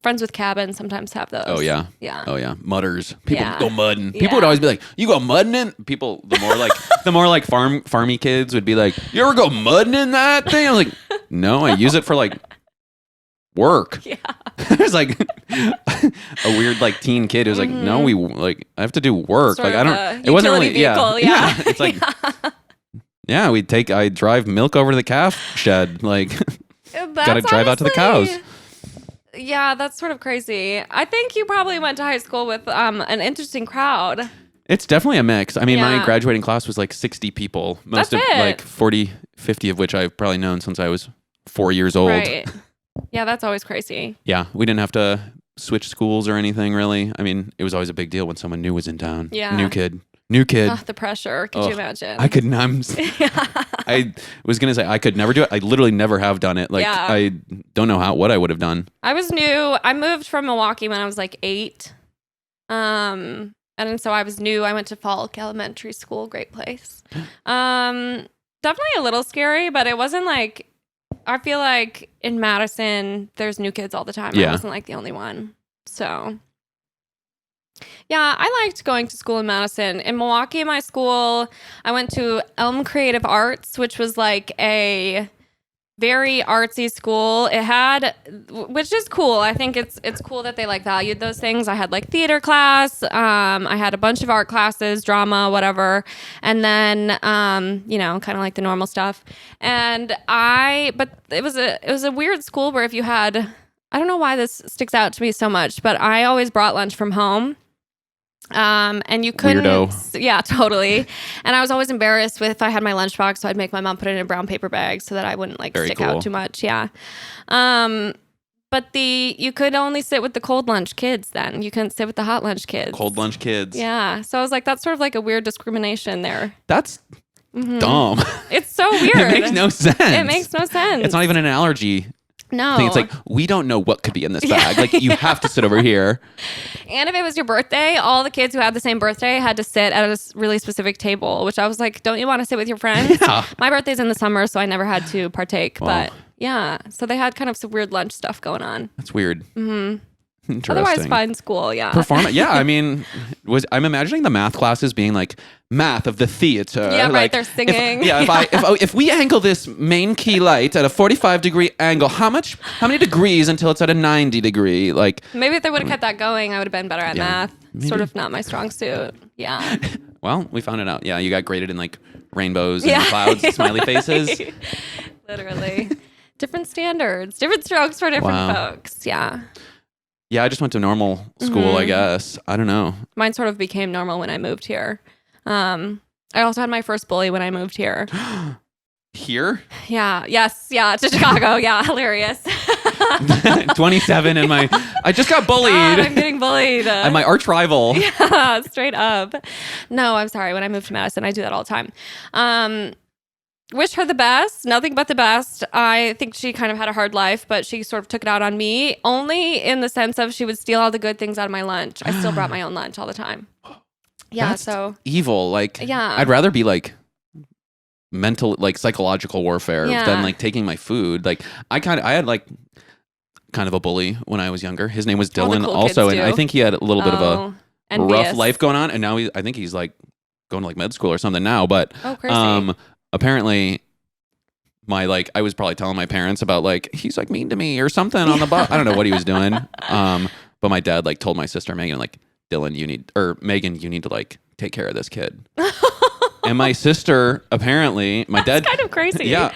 Friends with cabins sometimes have those. Oh, yeah. Yeah. Oh, yeah. Mudders. People Yeah. go mudding. Yeah. People would always be like, you go mudding in? People, the more like farmy kids would be like, you ever go mudding in that thing? I'm like, no, I use it for like work. Yeah. There's like a weird like teen kid who's like, no, I have to do work. Sort like, of I don't, it wasn't really, vehicle, yeah. It's like, yeah, I drive milk over to the calf shed. Like, gotta drive out to the cows. Yeah, that's sort of crazy. I think you probably went to high school with an interesting crowd. It's definitely a mix. I mean, my graduating class was like 60 people. Most That's of it. like 40, 50 of which I've probably known since I was 4 years old. Right. Yeah, that's always crazy. Yeah, we didn't have to switch schools or anything really. I mean, it was always a big deal when someone new was in town. Yeah. New kid. The pressure. Could you imagine? I couldn't. I was going to say I could never do it. I literally never have done it. Like, I don't know what I would have done. I was new. I moved from Milwaukee when I was like 8. And so I was new. I went to Falk Elementary School. Great place. Definitely a little scary, but it wasn't like, I feel like in Madison, there's new kids all the time. Yeah. I wasn't like the only one. So yeah, I liked going to school in Madison. In Milwaukee, my school, I went to Elm Creative Arts, which was like a very artsy school. It had, which is cool. I think it's cool that they like valued those things. I had like theater class. I had a bunch of art classes, drama, whatever. And then, kind of like the normal stuff. But it was a weird school where if you had, I don't know why this sticks out to me so much, but I always brought lunch from home. And you couldn't, weirdo. Yeah, totally. And I was always embarrassed if I had my lunchbox, so I'd make my mom put it in a brown paper bag so that I wouldn't stick out too much. Yeah. But you could only sit with the cold lunch kids then. You couldn't sit with the hot lunch kids. Cold lunch kids. Yeah. So I was like, that's sort of like a weird discrimination there. That's dumb. It's so weird. It makes no sense. It's not even an allergy. No. Thing. It's like, we don't know what could be in this bag. Like, you have to sit over here. And if it was your birthday, all the kids who had the same birthday had to sit at a really specific table, which I was like, don't you want to sit with your friends? Yeah. My birthday's in the summer, so I never had to partake. Wow. But yeah, so they had kind of some weird lunch stuff going on. That's weird. Mm-hmm. Interesting. Otherwise, fine school, yeah. Performance. Yeah, I mean, I'm imagining the math classes being like math of the theater. Yeah, like, right. They're singing. If we angle this main key light at a 45-degree angle, how many degrees until it's at a 90-degree? Like, maybe if they would have kept that going, I would have been better at math. Maybe. Sort of not my strong suit. Yeah. Well, we found it out. Yeah, you got graded in like rainbows and clouds, and smiley faces. Literally, different standards, different strokes for different folks. Yeah. Yeah, I just went to normal school, I guess. I don't know. Mine sort of became normal when I moved here. I also had my first bully when I moved here. Here? Yeah. Yes. Yeah. To Chicago. Yeah. Hilarious. 27 and I just got bullied. God, I'm getting bullied. And my arch rival. Yeah. Straight up. No, I'm sorry. When I moved to Madison, I do that all the time. Wish her the best, nothing but the best. I think she kind of had a hard life, but she sort of took it out on me, only in the sense of she would steal all the good things out of my lunch. I still brought my own lunch all the time. Yeah, that's so evil. Like, yeah. I'd rather be like mental, like psychological warfare than like taking my food. Like, I had like kind of a bully when I was younger. His name was Dylan, cool also, and do. I think he had a little bit of a envious. rough life going on, and now I think he's like going to like med school or something now. But crazy. Apparently, I was probably telling my parents about like he's like mean to me or something on the bus. I don't know what he was doing. But my dad like told my sister Megan like, Megan, you need to like take care of this kid. And my sister, apparently, my dad... That's kind of crazy. Yeah.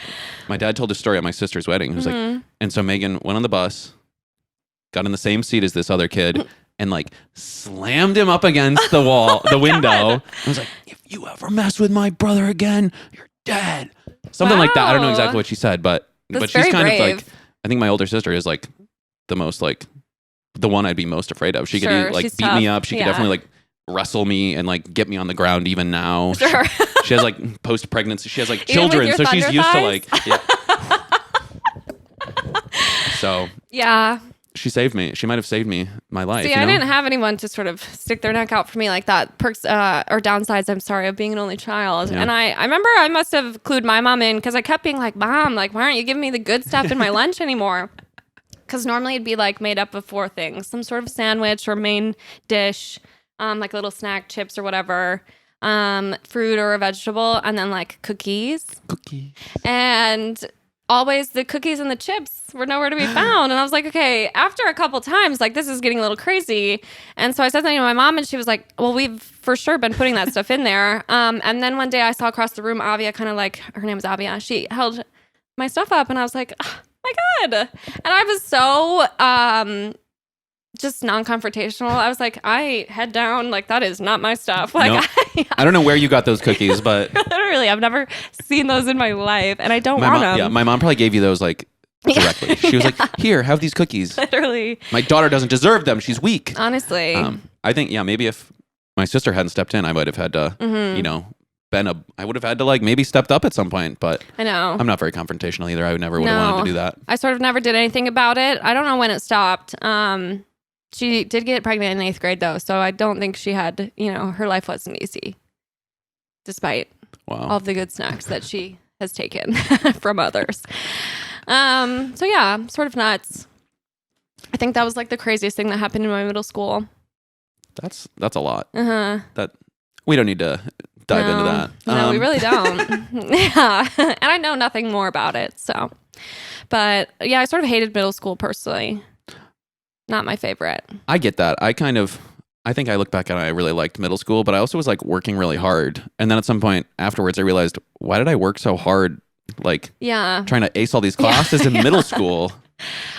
My dad told a story at my sister's wedding. He was like, and so Megan went on the bus, got in the same seat as this other kid, and like slammed him up against the wall, the window. I was like, if you ever mess with my brother again, you're dead. Something like that. I don't know exactly what she said, but she's kind of like, I think my older sister is like the most like, the one I'd be most afraid of. She could like beat me up. She could definitely like wrestle me and like get me on the ground even now. Sure. She has like post-pregnancy. She has like children, so she's used to like... Yeah. So... Yeah. She saved me. She might have saved me my life. See, I didn't have anyone to sort of stick their neck out for me like that. Perks or downsides, I'm sorry, of being an only child. Yeah. And I remember I must have clued my mom in because I kept being like, Mom, like, why aren't you giving me the good stuff in my lunch anymore? Because normally it'd be like made up of 4 things. Some sort of sandwich or main dish, like a little snack, chips or whatever, fruit or a vegetable, and then like cookies. And always the cookies and the chips were nowhere to be found. And I was like, okay, after a couple times, like this is getting a little crazy. And so I said something to my mom and she was like, well, we've for sure been putting that stuff in there. And then one day I saw across the room, Avia, kind of like, her name was Avia. She held my stuff up and I was like, oh my God. And I was so, just non-confrontational. I was like, I head down, like that is not my stuff. Like, nope. I don't know where you got those cookies, but literally, I've never seen those in my life, and I don't want them. Yeah, my mom probably gave you those like directly. She was like, "Here, have these cookies." Literally, my daughter doesn't deserve them. She's weak. Honestly, I think maybe if my sister hadn't stepped in, I might have had to, I would have had to like maybe stepped up at some point. But I know I'm not very confrontational either. I never would have wanted to do that. I sort of never did anything about it. I don't know when it stopped. She did get pregnant in 8th grade, though, so I don't think she had, her life wasn't easy, despite all of the good snacks that she has taken from others. So, yeah, sort of nuts. I think that was like the craziest thing that happened in my middle school. That's a lot. That we don't need to dive into that. No, we really don't. Yeah, and I know nothing more about it, so. But, yeah, I sort of hated middle school personally. Not my favorite. I get that. I think I look back and I really liked middle school, but I also was like working really hard. And then at some point afterwards, I realized, why did I work so hard? Like, trying to ace all these classes in middle school.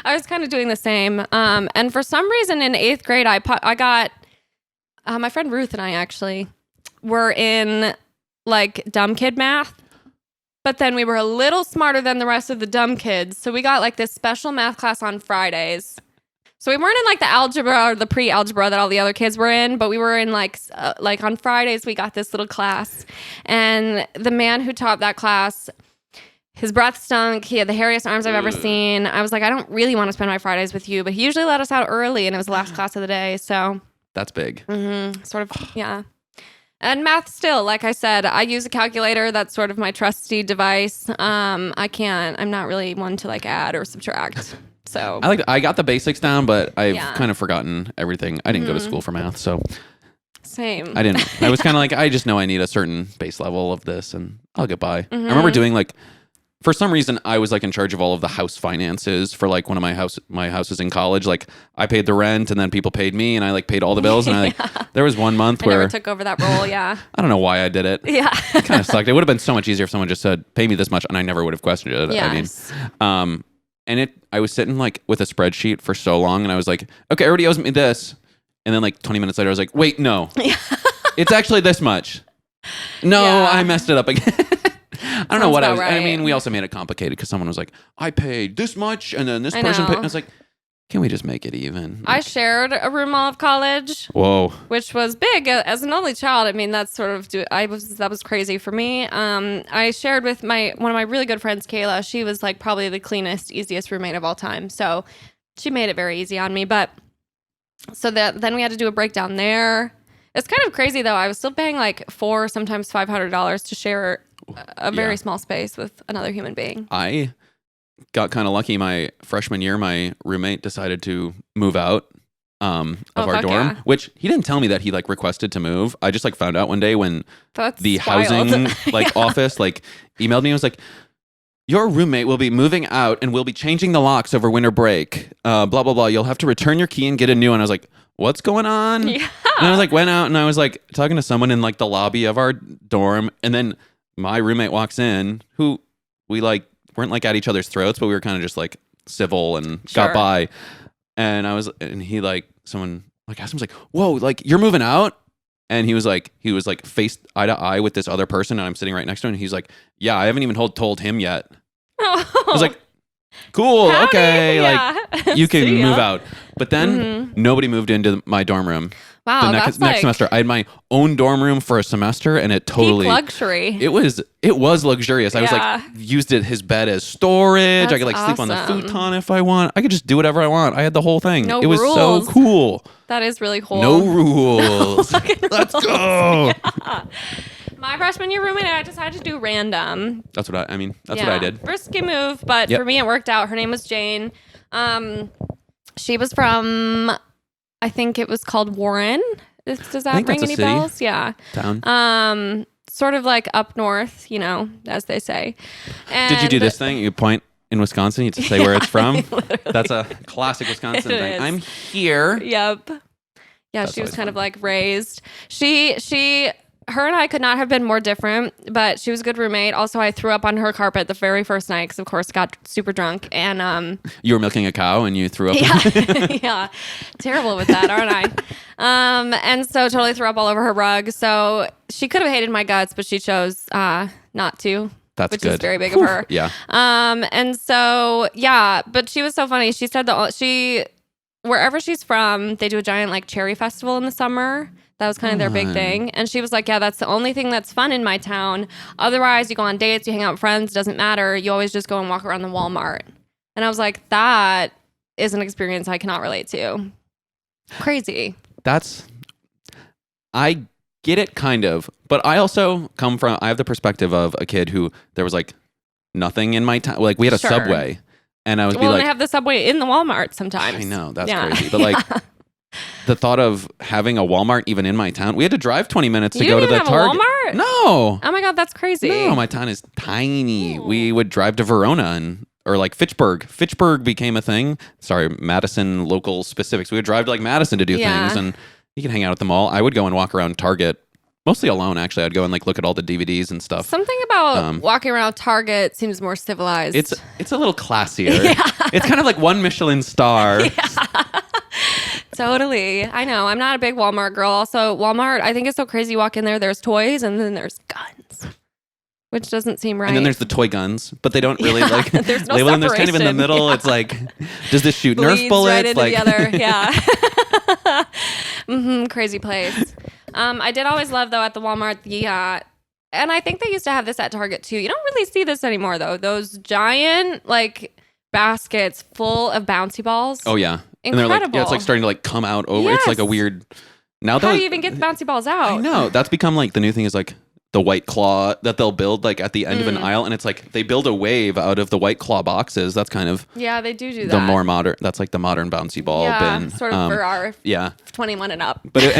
I was kind of doing the same. And for some reason in 8th grade, I got, my friend Ruth and I actually were in like dumb kid math. But then we were a little smarter than the rest of the dumb kids. So we got like this special math class on Fridays. So we weren't in like the algebra or the pre-algebra that all the other kids were in, but we were in like on Fridays we got this little class, and the man who taught that class, his breath stunk. He had the hairiest arms I've ever seen. I was like, I don't really want to spend my Fridays with you, but he usually let us out early, and it was the last class of the day. So that's big. Sort of, yeah. And math still, like I said, I use a calculator. That's sort of my trusty device. I'm not really one to like add or subtract. So I got the basics down, but I've kind of forgotten everything. I didn't go to school for math, so same. I didn't. I was kind of like, I just know I need a certain base level of this, and I'll get by. I remember doing like, for some reason, I was like in charge of all of the house finances for like one of my houses in college. Like I paid the rent, and then people paid me, and I like paid all the bills. And I there was one month where I never took over that role. Yeah, I don't know why I did it. Yeah, it kind of sucked. It would have been so much easier if someone just said, "Pay me this much," and I never would have questioned it. Yes. I mean, and I was sitting like with a spreadsheet for so long, and I was like, okay, everybody owes me this. And then like 20 minutes later, I was like, wait, no, it's actually this much. No, I messed it up again. I don't know what I was. Right. I mean, we also made it complicated because someone was like, I paid this much, and then this person paid. I was like, can we just make it even? Like, I shared a room all of college. Whoa. Which was big as an only child. I mean, that's sort of that was crazy for me. I shared with one of my really good friends, Kayla. She was like probably the cleanest, easiest roommate of all time. So she made it very easy on me. But so then we had to do a breakdown there. It's kind of crazy though. I was still paying like $400, sometimes $500 to share a very small space with another human being. I got kind of lucky. My freshman year, my roommate decided to move out of our dorm, which he didn't tell me that he like requested to move. I just like found out one day when the housing like office like emailed me and was like, your roommate will be moving out and we'll be changing the locks over winter break. Blah, blah, blah. You'll have to return your key and get a new one. I was like, what's going on? Yeah. And I was like, went out and I was like talking to someone in like the lobby of our dorm. And then my roommate walks in who we like weren't like at each other's throats, but we were kind of just like civil and got by. And he like, someone like asked him, like, whoa, like you're moving out? And he was like face eye to eye with this other person. And I'm sitting right next to him. And he's like, yeah, I haven't even told him yet. Oh. I was like, cool. Howdy. Okay. Yeah. Like you can move out. But then nobody moved into my dorm room. Wow. Next semester, I had my own dorm room for a semester, and it totally peak luxury. It was luxurious. I was like used his bed as storage. That's I could like sleep on the awesome. futon if I want. I could just do whatever I want. I had the whole thing. No it was rules. so cool. That is really cool. No rules. Let's go. Yeah. My freshman year roommate, I decided to do random. That's what I did. Risky move, but for me it worked out. Her name was Jane. She was from, I think it was called Warren. Does that ring any bells? Yeah. Town. Sort of like up north, as they say. And did you do this thing? You point in Wisconsin, you just say where it's from. That's a classic Wisconsin thing. Is. I'm here. Yep. Yeah, she was kind of like raised. Her and I could not have been more different, but she was a good roommate. Also, I threw up on her carpet the very first night because, of course, got super drunk. And you were milking a cow and you threw up. Yeah, terrible with that, aren't I? And so totally threw up all over her rug. So she could have hated my guts, but she chose not to. That's which good. is very big of her. Yeah. And so but she was so funny. She said wherever she's from, they do a giant like cherry festival in the summer. That was kind of their big thing. And she was like, yeah, that's the only thing that's fun in my town. Otherwise, you go on dates, you hang out with friends, doesn't matter. You always just go and walk around the Walmart. And I was like, that is an experience I cannot relate to. Crazy. I get it kind of, but I also I have the perspective of a kid who there was like nothing in my town. Like we had a Subway and I was they have the Subway in the Walmart sometimes. I know, that's crazy. But like the thought of having a Walmart even in my town, we had to drive 20 minutes to go to the Target. Walmart? No. Oh my God, that's crazy. No, my town is tiny. We would drive to Verona or like Fitchburg. Fitchburg became a thing. Sorry, Madison local specifics. We would drive to like Madison to do things and you can hang out at the mall. I would go and walk around Target. Mostly alone, actually. I'd go and like look at all the DVDs and stuff. Something about walking around Target seems more civilized. It's a little classier. It's kind of like one Michelin star. Yeah. Totally. I know. I'm not a big Walmart girl. Also, Walmart, I think it's so crazy. You walk in there, there's toys, and then there's guns, which doesn't seem right. And then there's the toy guns, but they don't really like there's no label them. There's kind of in the middle. Yeah. It's like, does this shoot Nerf bullets? Right into the other. Yeah. Crazy place. I did always love though at the Walmart and I think they used to have this at Target too. You don't really see this anymore though. Those giant like baskets full of bouncy balls. Oh yeah. Incredible. And they're like, it's like starting to like come out over. Yes. It's like a weird. How do you even get the bouncy balls out? I know. That's become like the new thing is like the White Claw that they'll build like at the end of an aisle, and it's like they build a wave out of the White Claw boxes. That's kind of they do that. The more modern. That's like the modern bouncy ball bin. Sort of for our 21 and up. But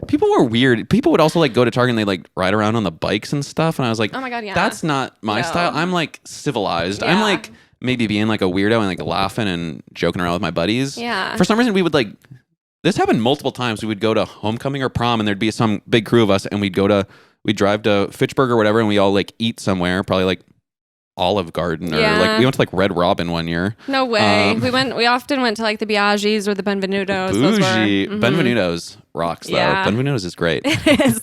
people were weird. People would also like go to Target and they like ride around on the bikes and stuff, and I was like, oh my God, yeah, that's not my style. I'm like civilized. I'm like maybe being like a weirdo and like laughing and joking around with my buddies. Yeah. For some reason, we would like. This happened multiple times. We would go to homecoming or prom, and there'd be some big crew of us, and we'd drive to Fitchburg or whatever, and we all like eat somewhere, probably like Olive Garden or like we went to like Red Robin one year. No way. We often went to like the Biaggi's or the Benvenutos. Bougie. Benvenutos rocks though. Yeah. Benvenutos is great. It is.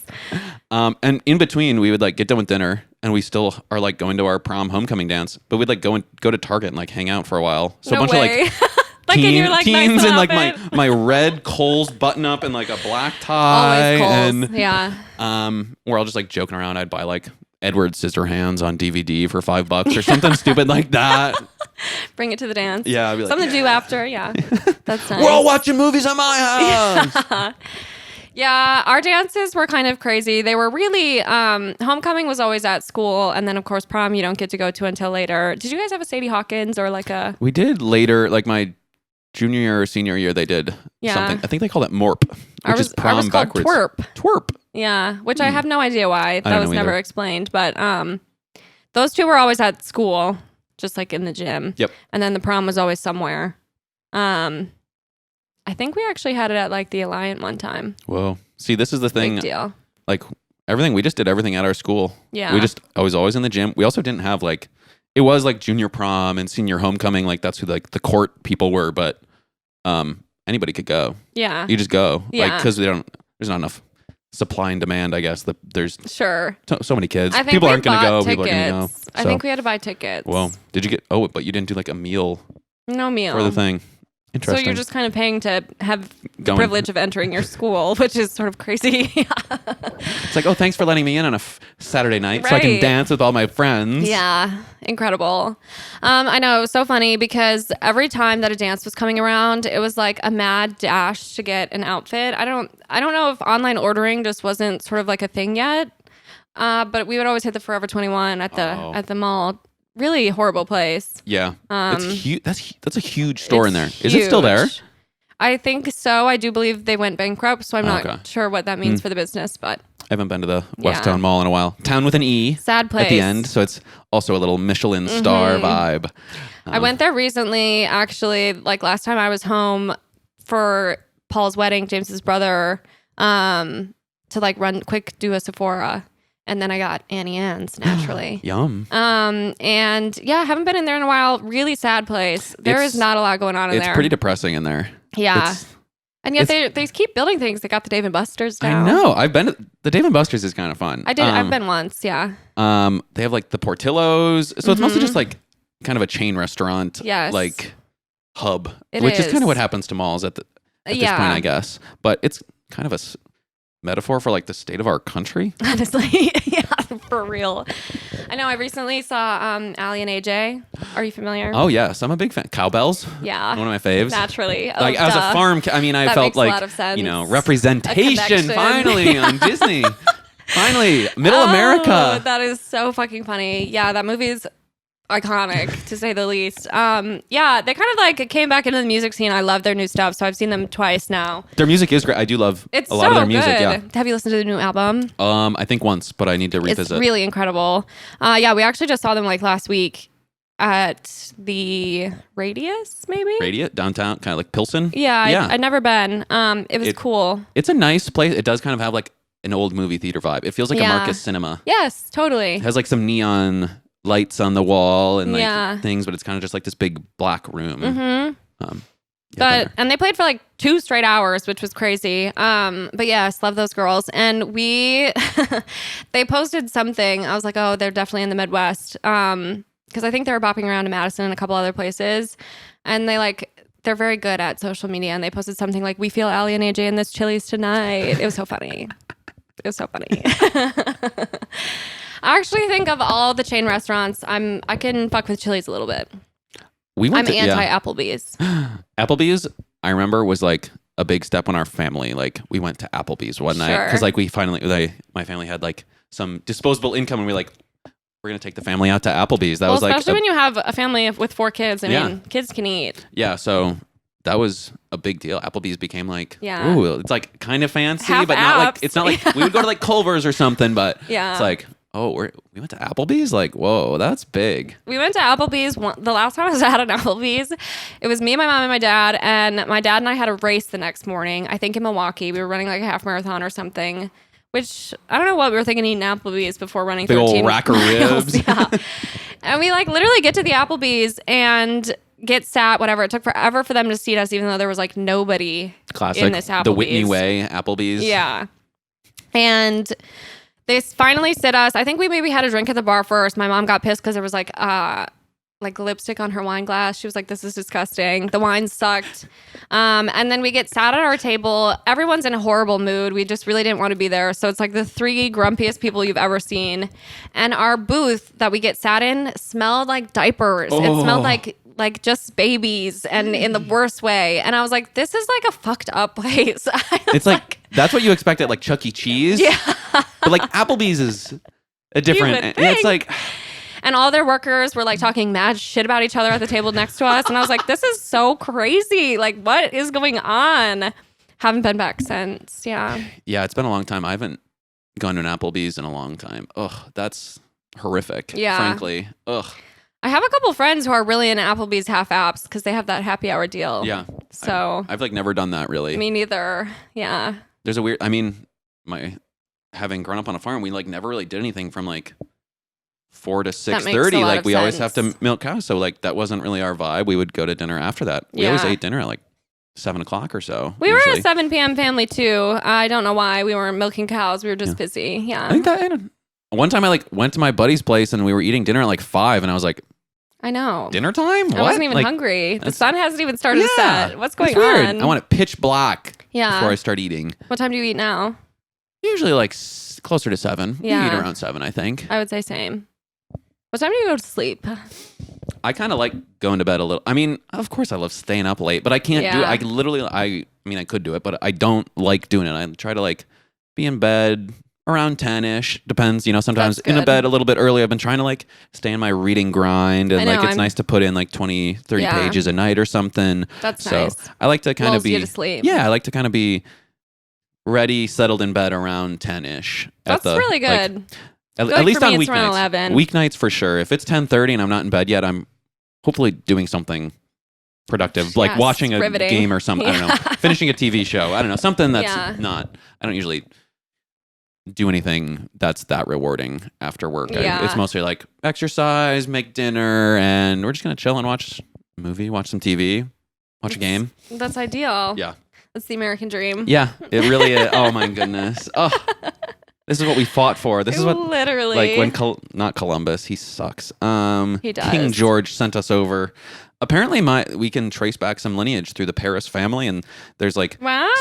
And in between, we would like get done with dinner, and we still are like going to our prom homecoming dance, but we'd like go to Target and like hang out for a while. So no a bunch way. of like. Like in your like teens nice in like my red Kohl's button up and like a black tie. Always Kohl's. And we're all just like joking around. I'd buy like Edward Scissorhands on DVD for $5 or something stupid like that. Bring it to the dance. Yeah, I'd be like, something to do after. Yeah, that's nice. We're all watching movies at my house. Yeah, our dances were kind of crazy. They were really homecoming was always at school, and then of course prom you don't get to go to until later. Did you guys have a Sadie Hawkins or like a? We did later, like my junior year or senior year. They did something. I think they called it MORP, which is prom backwards. Twerp. Yeah, which I have no idea why. That was never explained. But those two were always at school, just like in the gym. Yep. And then the prom was always somewhere. I think we actually had it at like the Alliant one time. Whoa. See, this is the thing. Big deal. Like everything, we just did everything at our school. Yeah. I was always in the gym. We also didn't have like, it was like junior prom and senior homecoming. Like that's who like the court people were, but anybody could go. Yeah. You just go. Yeah. Like, cause there's not enough supply and demand, I guess. There's sure so many kids. I think People we aren't going to go. bought People are going to go. tickets. I think we had to buy tickets. Well, did you get, but you didn't do like a meal No meal. for the thing. So Interesting. you're just kind of paying to have the privilege of entering your school, which is sort of crazy. It's like, oh, thanks for letting me in on a Saturday night so I can Right. dance with all my friends. Yeah, incredible. I know, it was so funny because every time that a dance was coming around, it was like a mad dash to get an outfit. I don't know if online ordering just wasn't sort of like a thing yet, but we would always hit the Forever 21 at the mall. Really horrible place. Yeah. It's huge. That's a huge store in there. Is it still there? I think so. I do believe they went bankrupt, so I'm not sure what that means for the business, but I haven't been to the Westtown Mall in a while. Town with an E. Sad place. At the end, so it's also a little Michelin star vibe. I went there recently, actually, like last time I was home for Paul's wedding, James's brother, to like do a Sephora. And then I got Annie Ann's naturally. Yum. And yeah, I haven't been in there in a while. Really sad place. There is not a lot going on in there. It's pretty depressing in there. Yeah. And yet they keep building things. They got the Dave & Buster's now. I know. I've been the Dave & Buster's is kind of fun. I did. I've been once. Yeah. They have like the Portillo's. So it's mostly just like kind of a chain restaurant. Yes. Like hub. Which is kind of what happens to malls at this point, I guess. But it's kind of a metaphor for like the state of our country. Honestly. Yeah, for real. I know. I recently saw Ali and AJ. Are you familiar? Oh yes, I'm a big fan. Cowbells. Yeah. One of my faves. Naturally. Like as a farm, I mean, I That felt makes a like, lot of sense. representation finally on Disney. Finally, Middle America. That is so fucking funny. Yeah, that movie is iconic to say the least. Yeah, they kind of like came back into the music scene. I love their new stuff, so I've seen them twice now. Their music is great. I do love It's a lot of their music. good. Yeah. Have you listened to the new album? I think once, but I need to revisit. It's really incredible. Yeah, we actually just saw them like last week at the Radius, maybe? Radius downtown, kind of like Pilsen. Yeah. I'd never been. It was cool. It's a nice place. It does kind of have like an old movie theater vibe. It feels like a Marcus Cinema. Yes, totally. It has like some neon lights on the wall and like things, but it's kind of just like this big black room. Mm-hmm. And they played for like 2 straight hours, which was crazy. But yes, love those girls. And they posted something. I was like, oh, they're definitely in the Midwest. Because I think they were bopping around to Madison and a couple other places. And they're very good at social media. And they posted something like, we feel Ali and AJ in this Chili's tonight. It was so funny. It was so funny. I actually think of all the chain restaurants, I can fuck with Chili's a little bit. I'm anti-Applebee's. Applebee's, I remember, was like a big step in our family. Like we went to Applebee's one night because like my family had like some disposable income, and we're gonna take the family out to Applebee's. That was like especially when you have a family with 4 kids. I mean, kids can eat. Yeah, so that was a big deal. Applebee's became like, ooh, it's like kind of fancy, but not like it's not like we would go to like Culver's or something, but it's like, oh, we went to Applebee's? Like, whoa, that's big. We went to Applebee's. The last time I was at an Applebee's, it was me, my mom, and my dad. And my dad and I had a race the next morning, I think in Milwaukee. We were running like a half marathon or something, which I don't know what we were thinking eating Applebee's before running 13 old rack of ribs. Yeah. And we like literally get to the Applebee's and get sat, whatever. It took forever for them to seat us, even though there was like nobody in this Applebee's. The Whitney Way Applebee's. Yeah. And they finally sit us. I think we maybe had a drink at the bar first. My mom got pissed because there was like lipstick on her wine glass. She was like, this is disgusting. The wine sucked. And then we get sat at our table. Everyone's in a horrible mood. We just really didn't want to be there. So it's like the 3 grumpiest people you've ever seen. And our booth that we get sat in smelled like diapers. It smelled like just babies, and in the worst way. And I was like, this is like a fucked up place. It's like that's what you expect at like Chuck E. Cheese. Yeah. But like Applebee's is a different. It's like, and all their workers were like talking mad shit about each other at the table next to us. And I was like, this is so crazy. Like, what is going on? Haven't been back since. Yeah. Yeah, it's been a long time. I haven't gone to an Applebee's in a long time. Ugh, that's horrific. Yeah. Frankly. Ugh. I have a couple friends who are really into Applebee's half apps because they have that happy hour deal. Yeah. So I've like never done that really. Me neither. Yeah. There's a weird, having grown up on a farm, we like never really did anything from like 4 to 6:30. Like we always have to milk cows. So like that wasn't really our vibe. We would go to dinner after that. We always ate dinner at like 7 o'clock or so. We usually were a 7 p.m. family too. I don't know why we weren't milking cows. We were just busy. Yeah. I think that one time I like went to my buddy's place and we were eating dinner at like 5 and I was like, I know. Dinner time? What? I wasn't even hungry. The sun hasn't even started to set. What's going on? I want it pitch black before I start eating. What time do you eat now? Usually like closer to 7. Yeah. You eat around 7, I think. I would say same. What time do you go to sleep? I kind of like going to bed a little. I mean, of course I love staying up late, but I can't do it. I literally, I could do it, but I don't like doing it. I try to like be in bed around 10-ish. Depends, sometimes in a bed a little bit early. I've been trying to like stay in my reading grind and it's nice to put in like 20, 30 pages a night or something. That's nice. I like to kind of be, you to sleep. Yeah, I like to kind of be ready, settled in bed around 10-ish. That's really good. At least on weeknights. Around 11. Weeknights for sure. If it's 10:30 and I'm not in bed yet, I'm hopefully doing something productive, like watching a riveting. Game or something. I don't know, finishing a TV show. I don't know, something that's not. I don't usually do anything that's that rewarding after work. It's mostly like exercise, make dinner, and we're just gonna chill and watch a movie, watch some TV, watch a game. That's ideal. Yeah, that's the American dream. Yeah, it really is. Oh my goodness. Oh, this is what we fought for. This is what literally like when not Columbus, he sucks. He does. King George sent us over. Apparently, we can trace back some lineage through the Paris family, and there's like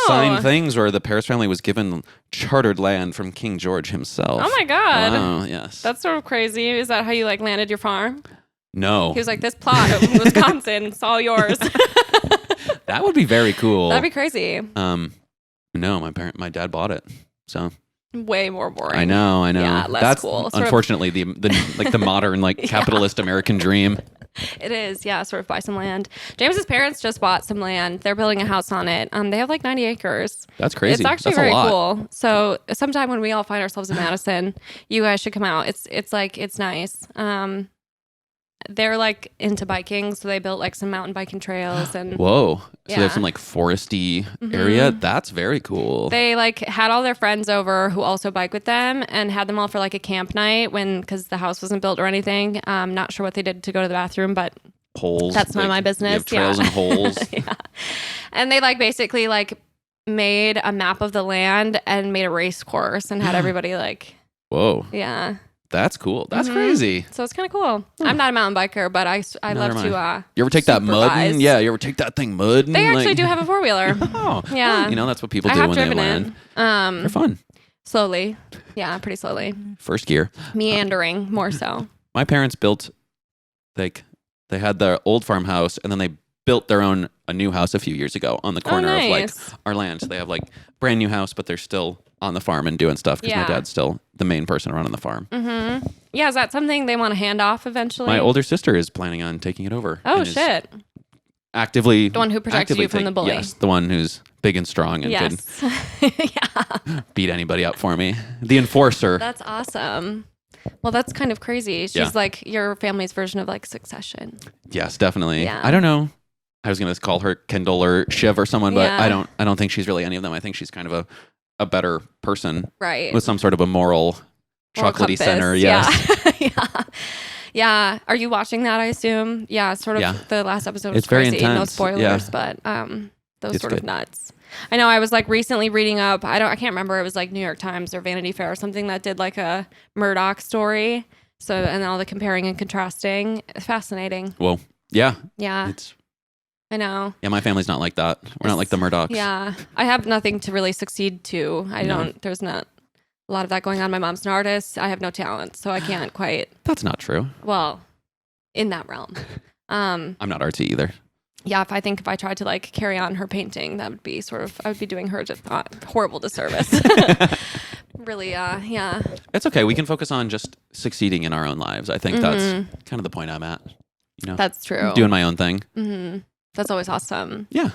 signed things where the Paris family was given chartered land from King George himself. Oh my God! Wow, yes, that's sort of crazy. Is that how you like landed your farm? No, he was like, this plot of Wisconsin, it's all yours. That would be very cool. That'd be crazy. No, my dad bought it, so. Way more boring. I know. Yeah, that's cool. Unfortunately, the like the modern like capitalist American dream. It is, yeah. Sort of buy some land. James's parents just bought some land. They're building a house on it. They have like 90 acres. That's crazy. It's actually very cool. So sometime when we all find ourselves in Madison, you guys should come out. It's nice. They're like into biking, so they built like some mountain biking trails and whoa. So they have some like foresty area. That's very cool. They like had all their friends over who also bike with them and had them all for like a camp night because the house wasn't built or anything. Not sure what they did to go to the bathroom, but holes. That's none of my business. They have trails and holes. Yeah. And they like basically like made a map of the land and made a race course and had everybody like. Whoa. Yeah. That's cool. That's crazy. So it's kind of cool. I'm not a mountain biker, but I love to. You ever take that mudding? Yeah, you ever take that thing mudding? They actually do have a 4-wheeler. Oh, yeah. That's what people do when they land. They're fun. Slowly, yeah, pretty slowly. First gear, meandering more so. My parents built, like, they had their old farmhouse, and then they built a new house a few years ago on the corner of like our land. So they have like brand new house, but they're still on the farm and doing stuff because my dad's still the main person running the farm. Mm-hmm. Yeah, is that something they want to hand off eventually? My older sister is planning on taking it over. Oh shit! Actively, the one who protects you from the bully. Yes, the one who's big and strong and can beat anybody up for me. The enforcer. That's awesome. Well, that's kind of crazy. She's like your family's version of like Succession. Yes, definitely. Yeah. I don't know. I was gonna call her Kendall or Shiv or someone, but I don't think she's really any of them. I think she's kind of a better person, right? With some sort of a moral chocolatey center. Yes. Yeah. Are you watching that? I assume. Yeah. Sort of. The last episode was very crazy. intense. No spoilers, but those sort of nuts. I know. I was like recently reading up. I can't remember. It was like New York Times or Vanity Fair or something that did like a Murdoch story. So and all the comparing and contrasting. Fascinating. Well, yeah. Yeah. I know. Yeah, my family's not like that. We're not like the Murdochs. Yeah. I have nothing to really succeed to. There's not a lot of that going on. My mom's an artist. I have no talent, so I can't quite. That's not true. Well, in that realm. I'm not artsy either. Yeah, if I tried to like carry on her painting, that would be I would be doing her just horrible disservice. Really, yeah. It's okay. We can focus on just succeeding in our own lives. I think that's kind of the point I'm at. That's true. Doing my own thing. Mm-hmm. That's always awesome. Yeah.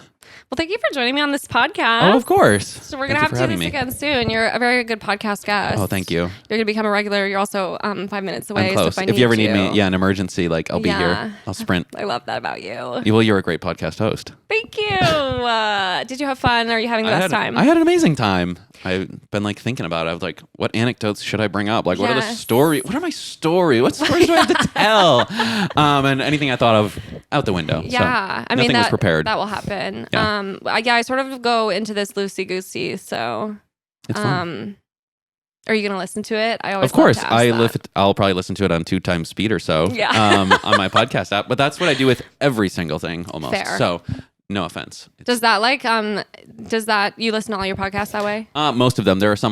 Well, thank you for joining me on this podcast. Oh, of course. So we're going to have to do this again soon. You're a very good podcast guest. Oh, thank you. You're going to become a regular. You're also 5 minutes away. I'm close. So if you ever need me, an emergency, like I'll be here. I'll sprint. I love that about you. Well, you're a great podcast host. Thank you. Did you have fun? Are you having the best time? I had an amazing time. I've been like thinking about it. I was like, what anecdotes should I bring up? Like, what are the story? What are my story? What stories do I have to tell? And anything I thought of out the window. Yeah. So I mean, nothing was prepared. That will happen. Yeah. I sort of go into this loosey-goosey. So it's fun. Are you going to listen to it? I always Of course. I'll probably listen to it on 2 times speed or so. Yeah. On my podcast app. But that's what I do with every single thing almost. Fair. So no offense. Does that you listen to all your podcasts that way? Most of them. There are some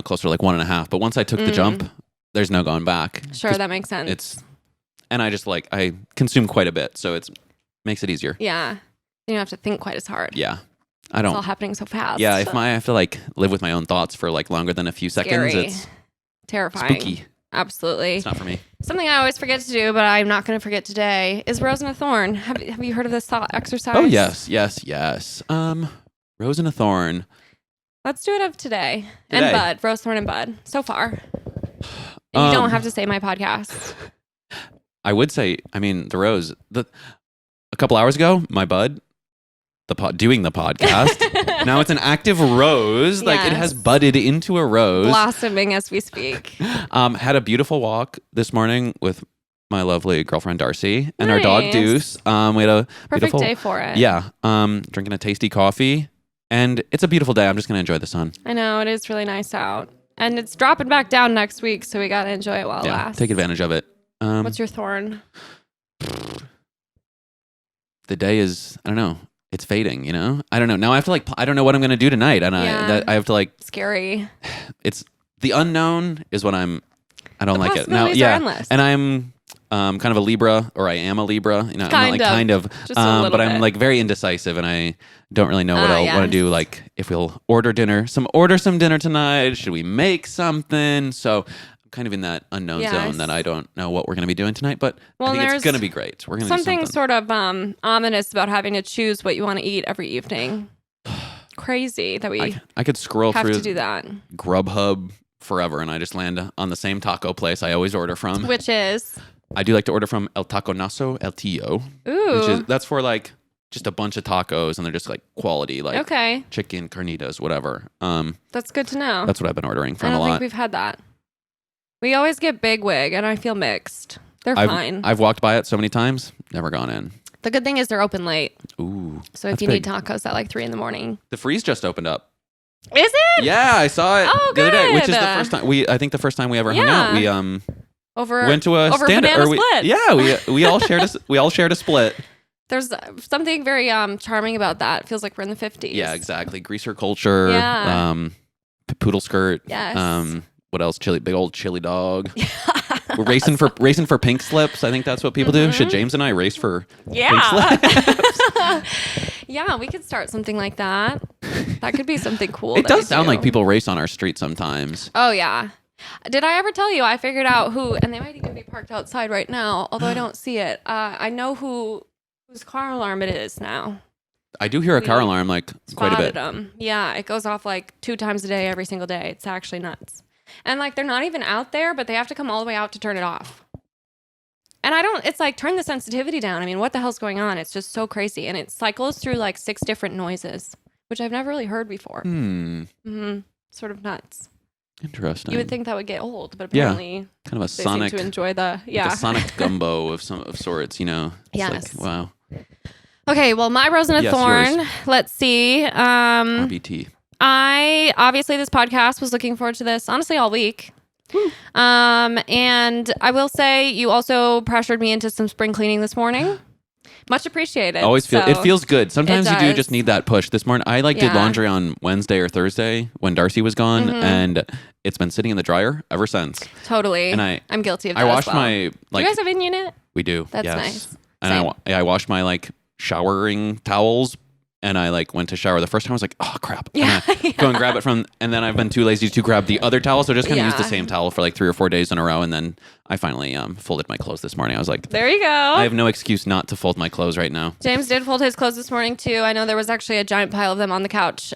closer to like 1.5. But once I took the jump, there's no going back. Sure, that makes sense. And I just I consume quite a bit, so it makes it easier. Yeah. You don't have to think quite as hard. Yeah. I don't. It's all happening so fast. Yeah, if I have to live with my own thoughts for longer than a few seconds, it's terrifying. Spooky. Absolutely. It's not for me. Something I always forget to do, but I'm not going to forget today, is Rose and a Thorn. Have you heard of this thought exercise? Oh, yes. Rose and a Thorn. Let's do it of today. And Bud. Rose, Thorn, and Bud. So far. And you don't have to say my podcast. I would say, the Rose. A couple hours ago, my Bud, doing the podcast. Now it's an active rose. Like it has budded into a rose. Blossoming as we speak. Had a beautiful walk this morning with my lovely girlfriend Darcy and our dog Deuce. We had a perfect beautiful day for it. Yeah. Drinking a tasty coffee. And it's a beautiful day. I'm just going to enjoy the sun. I know. It is really nice out. And it's dropping back down next week, so we got to enjoy it while it lasts. Take advantage of it. What's your thorn? The day is, I don't know. It's fading, I don't know. Now I have to I don't know what I'm going to do tonight. And I have to Scary. It's the unknown is what I don't like it. Now, are endless. And I'm kind of a Libra, or I am a Libra. I'm not kind of. Just a little but I'm very indecisive, and I don't really know what I want to do. Like if we'll order some dinner tonight. Should we make something? So kind of in that unknown zone that I don't know what we're going to be doing tonight, but I think it's going to be great. We're going to do something sort of ominous about having to choose what you want to eat every evening. Crazy that I could scroll have through to do that. Grubhub forever, and I just land on the same taco place I always order from, which is I do like to order from El Taconazo El Tío. Ooh, that's for just a bunch of tacos, and they're just quality, chicken, carnitas, whatever. That's good to know. That's what I've been ordering from a lot. I don't think we've had that. We always get Big Wig, and I feel mixed. They're fine. I've walked by it so many times, never gone in. The good thing is they're open late. Ooh. So if you need tacos at 3 a.m. The freeze just opened up. Is it? Yeah, I saw it the other day, which is the first time I think the first time we ever hung out. We went to a stand banana split. Yeah, we all shared a split. There's something very charming about that. It feels like we're in the 50s. Yeah, exactly. Greaser culture. Yeah. Poodle skirt. Yes. What else? Big old chili dog. We're racing for pink slips. I think that's what people do. Should James and I race for pink slips? Yeah, we could start something like that. That could be something cool. It does sound like people race on our street sometimes. Oh, yeah. Did I ever tell you I figured out who, and they might even be parked outside right now, although I don't see it. I know whose car alarm it is now. I do hear a car alarm quite a bit. Them. Yeah, it goes off 2 times a day, every single day. It's actually nuts. And they're not even out there, but they have to come all the way out to turn it off. And it's turn the sensitivity down. I mean, what the hell's going on? It's just so crazy. And it cycles through 6 different noises, which I've never really heard before. Sort of nuts. Interesting. You would think that would get old, but apparently kind of a sonic, seem to enjoy the a sonic gumbo of sorts, It's yes. Wow. Okay, well, my Rose and a Thorn. Yours. Let's see. RBT. I obviously this podcast was looking forward to this honestly all week. And I will say you also pressured me into some spring cleaning this morning. Much appreciated. It feels good. Sometimes you do just need that push. This morning I did laundry on Wednesday or Thursday when Darcy was gone, and it's been sitting in the dryer ever since. Totally. And I'm guilty of that. I washed as well. my Do you guys have a unit? We do. That's yes. nice. And I washed my showering towels and I like went to shower the first time. I was like, oh crap. Yeah. Go and grab it and then I've been too lazy to grab the other towel. So just kind of used the same towel for like 3 or 4 days in a row. And then I finally folded my clothes this morning. I was like, there you go. I have no excuse not to fold my clothes right now. James did fold his clothes this morning too. I know there was actually a giant pile of them on the couch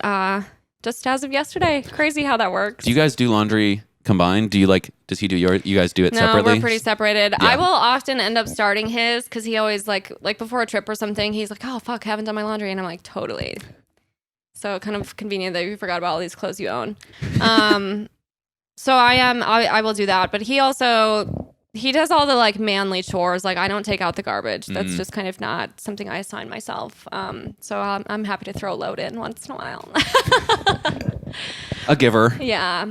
just as of yesterday. Crazy how that works. Do you guys do laundry combined? Does he do you guys do it separately? No, we're pretty separated. Yeah. I will often end up starting his because he always like before a trip or something, he's like, oh fuck, haven't done my laundry. And I'm like, totally. So kind of convenient that you forgot about all these clothes you own. So I will do that. But he does all the like manly chores. Like I don't take out the garbage. That's just kind of not something I assign myself. So I'm happy to throw a load in once in a while. A giver. Yeah.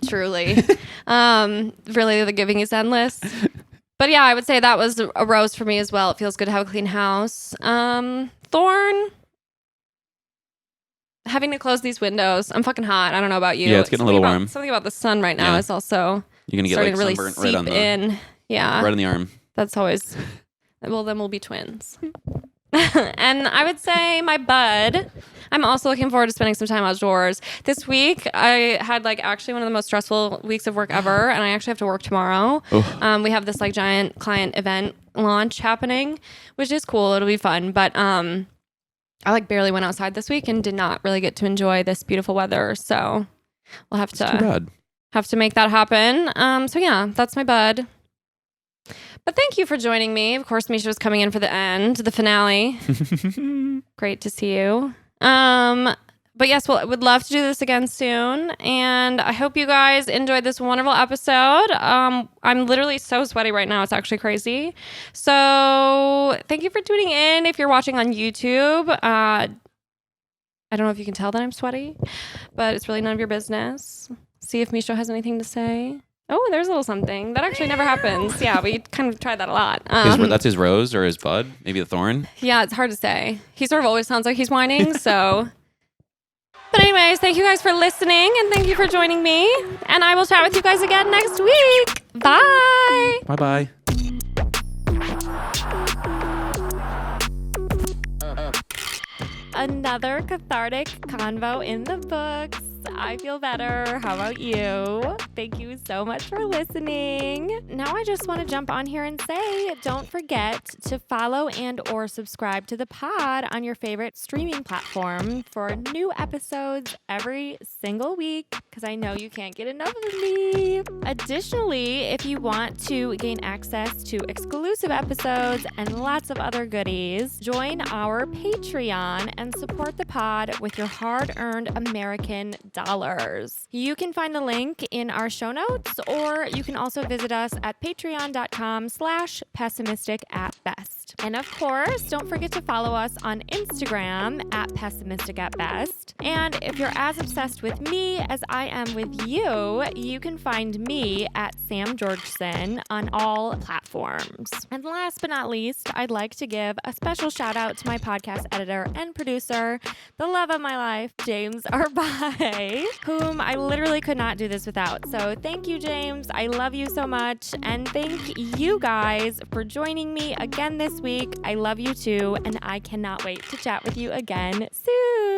Truly. Really, the giving is endless. But yeah, I would say that was a rose for me as well. It feels good to have a clean house. Thorn, having to close these windows. I'm fucking hot. I don't know about you. Yeah, it's getting a little warm. Something about the sun right now is also you're gonna get like really sunburnt right on the Yeah, right on the arm. That's always. Well, then we'll be twins. And I would say my bud. I'm also looking forward to spending some time outdoors. This week, I had like actually one of the most stressful weeks of work ever, and I actually have to work tomorrow. We have this like giant client event launch happening, which is cool. It'll be fun, but I like barely went outside this week and did not really get to enjoy this beautiful weather. So we'll have to make that happen. So yeah, that's my bud. But thank you for joining me. Of course, Misha was coming in for the end, the finale. Great to see you. But yes, I would love to do this again soon. And I hope you guys enjoyed this wonderful episode. I'm literally so sweaty right now. It's actually crazy. So thank you for tuning in. If you're watching on YouTube, I don't know if you can tell that I'm sweaty, but it's really none of your business. See if Misha has anything to say. Oh, there's a little something. That actually never happens. Yeah, we kind of tried that a lot. That's his rose or his bud? Maybe a thorn? Yeah, it's hard to say. He sort of always sounds like he's whining, so... But anyways, thank you guys for listening, and thank you for joining me. And I will chat with you guys again next week. Bye! Bye-bye. Another cathartic convo in the books. I feel better. How about you? Thank you so much for listening. Now I just want to jump on here and say, don't forget to follow and or subscribe to the pod on your favorite streaming platform for new episodes every single week, because I know you can't get enough of me. Additionally, if you want to gain access to exclusive episodes and lots of other goodies, join our Patreon and support the pod with your hard-earned American dollars. You can find the link in our show notes, or you can also visit us at patreon.com/pessimistic@best. And of course, don't forget to follow us on Instagram at pessimistic@best. And if you're as obsessed with me as I am with you, you can find me at Sam Georgeson on all platforms. And last but not least, I'd like to give a special shout out to my podcast editor and producer, the love of my life, James Arbai, whom I literally could not do this without. So thank you, James. I love you so much. And thank you guys for joining me again this week. I love you too, and I cannot wait to chat with you again soon.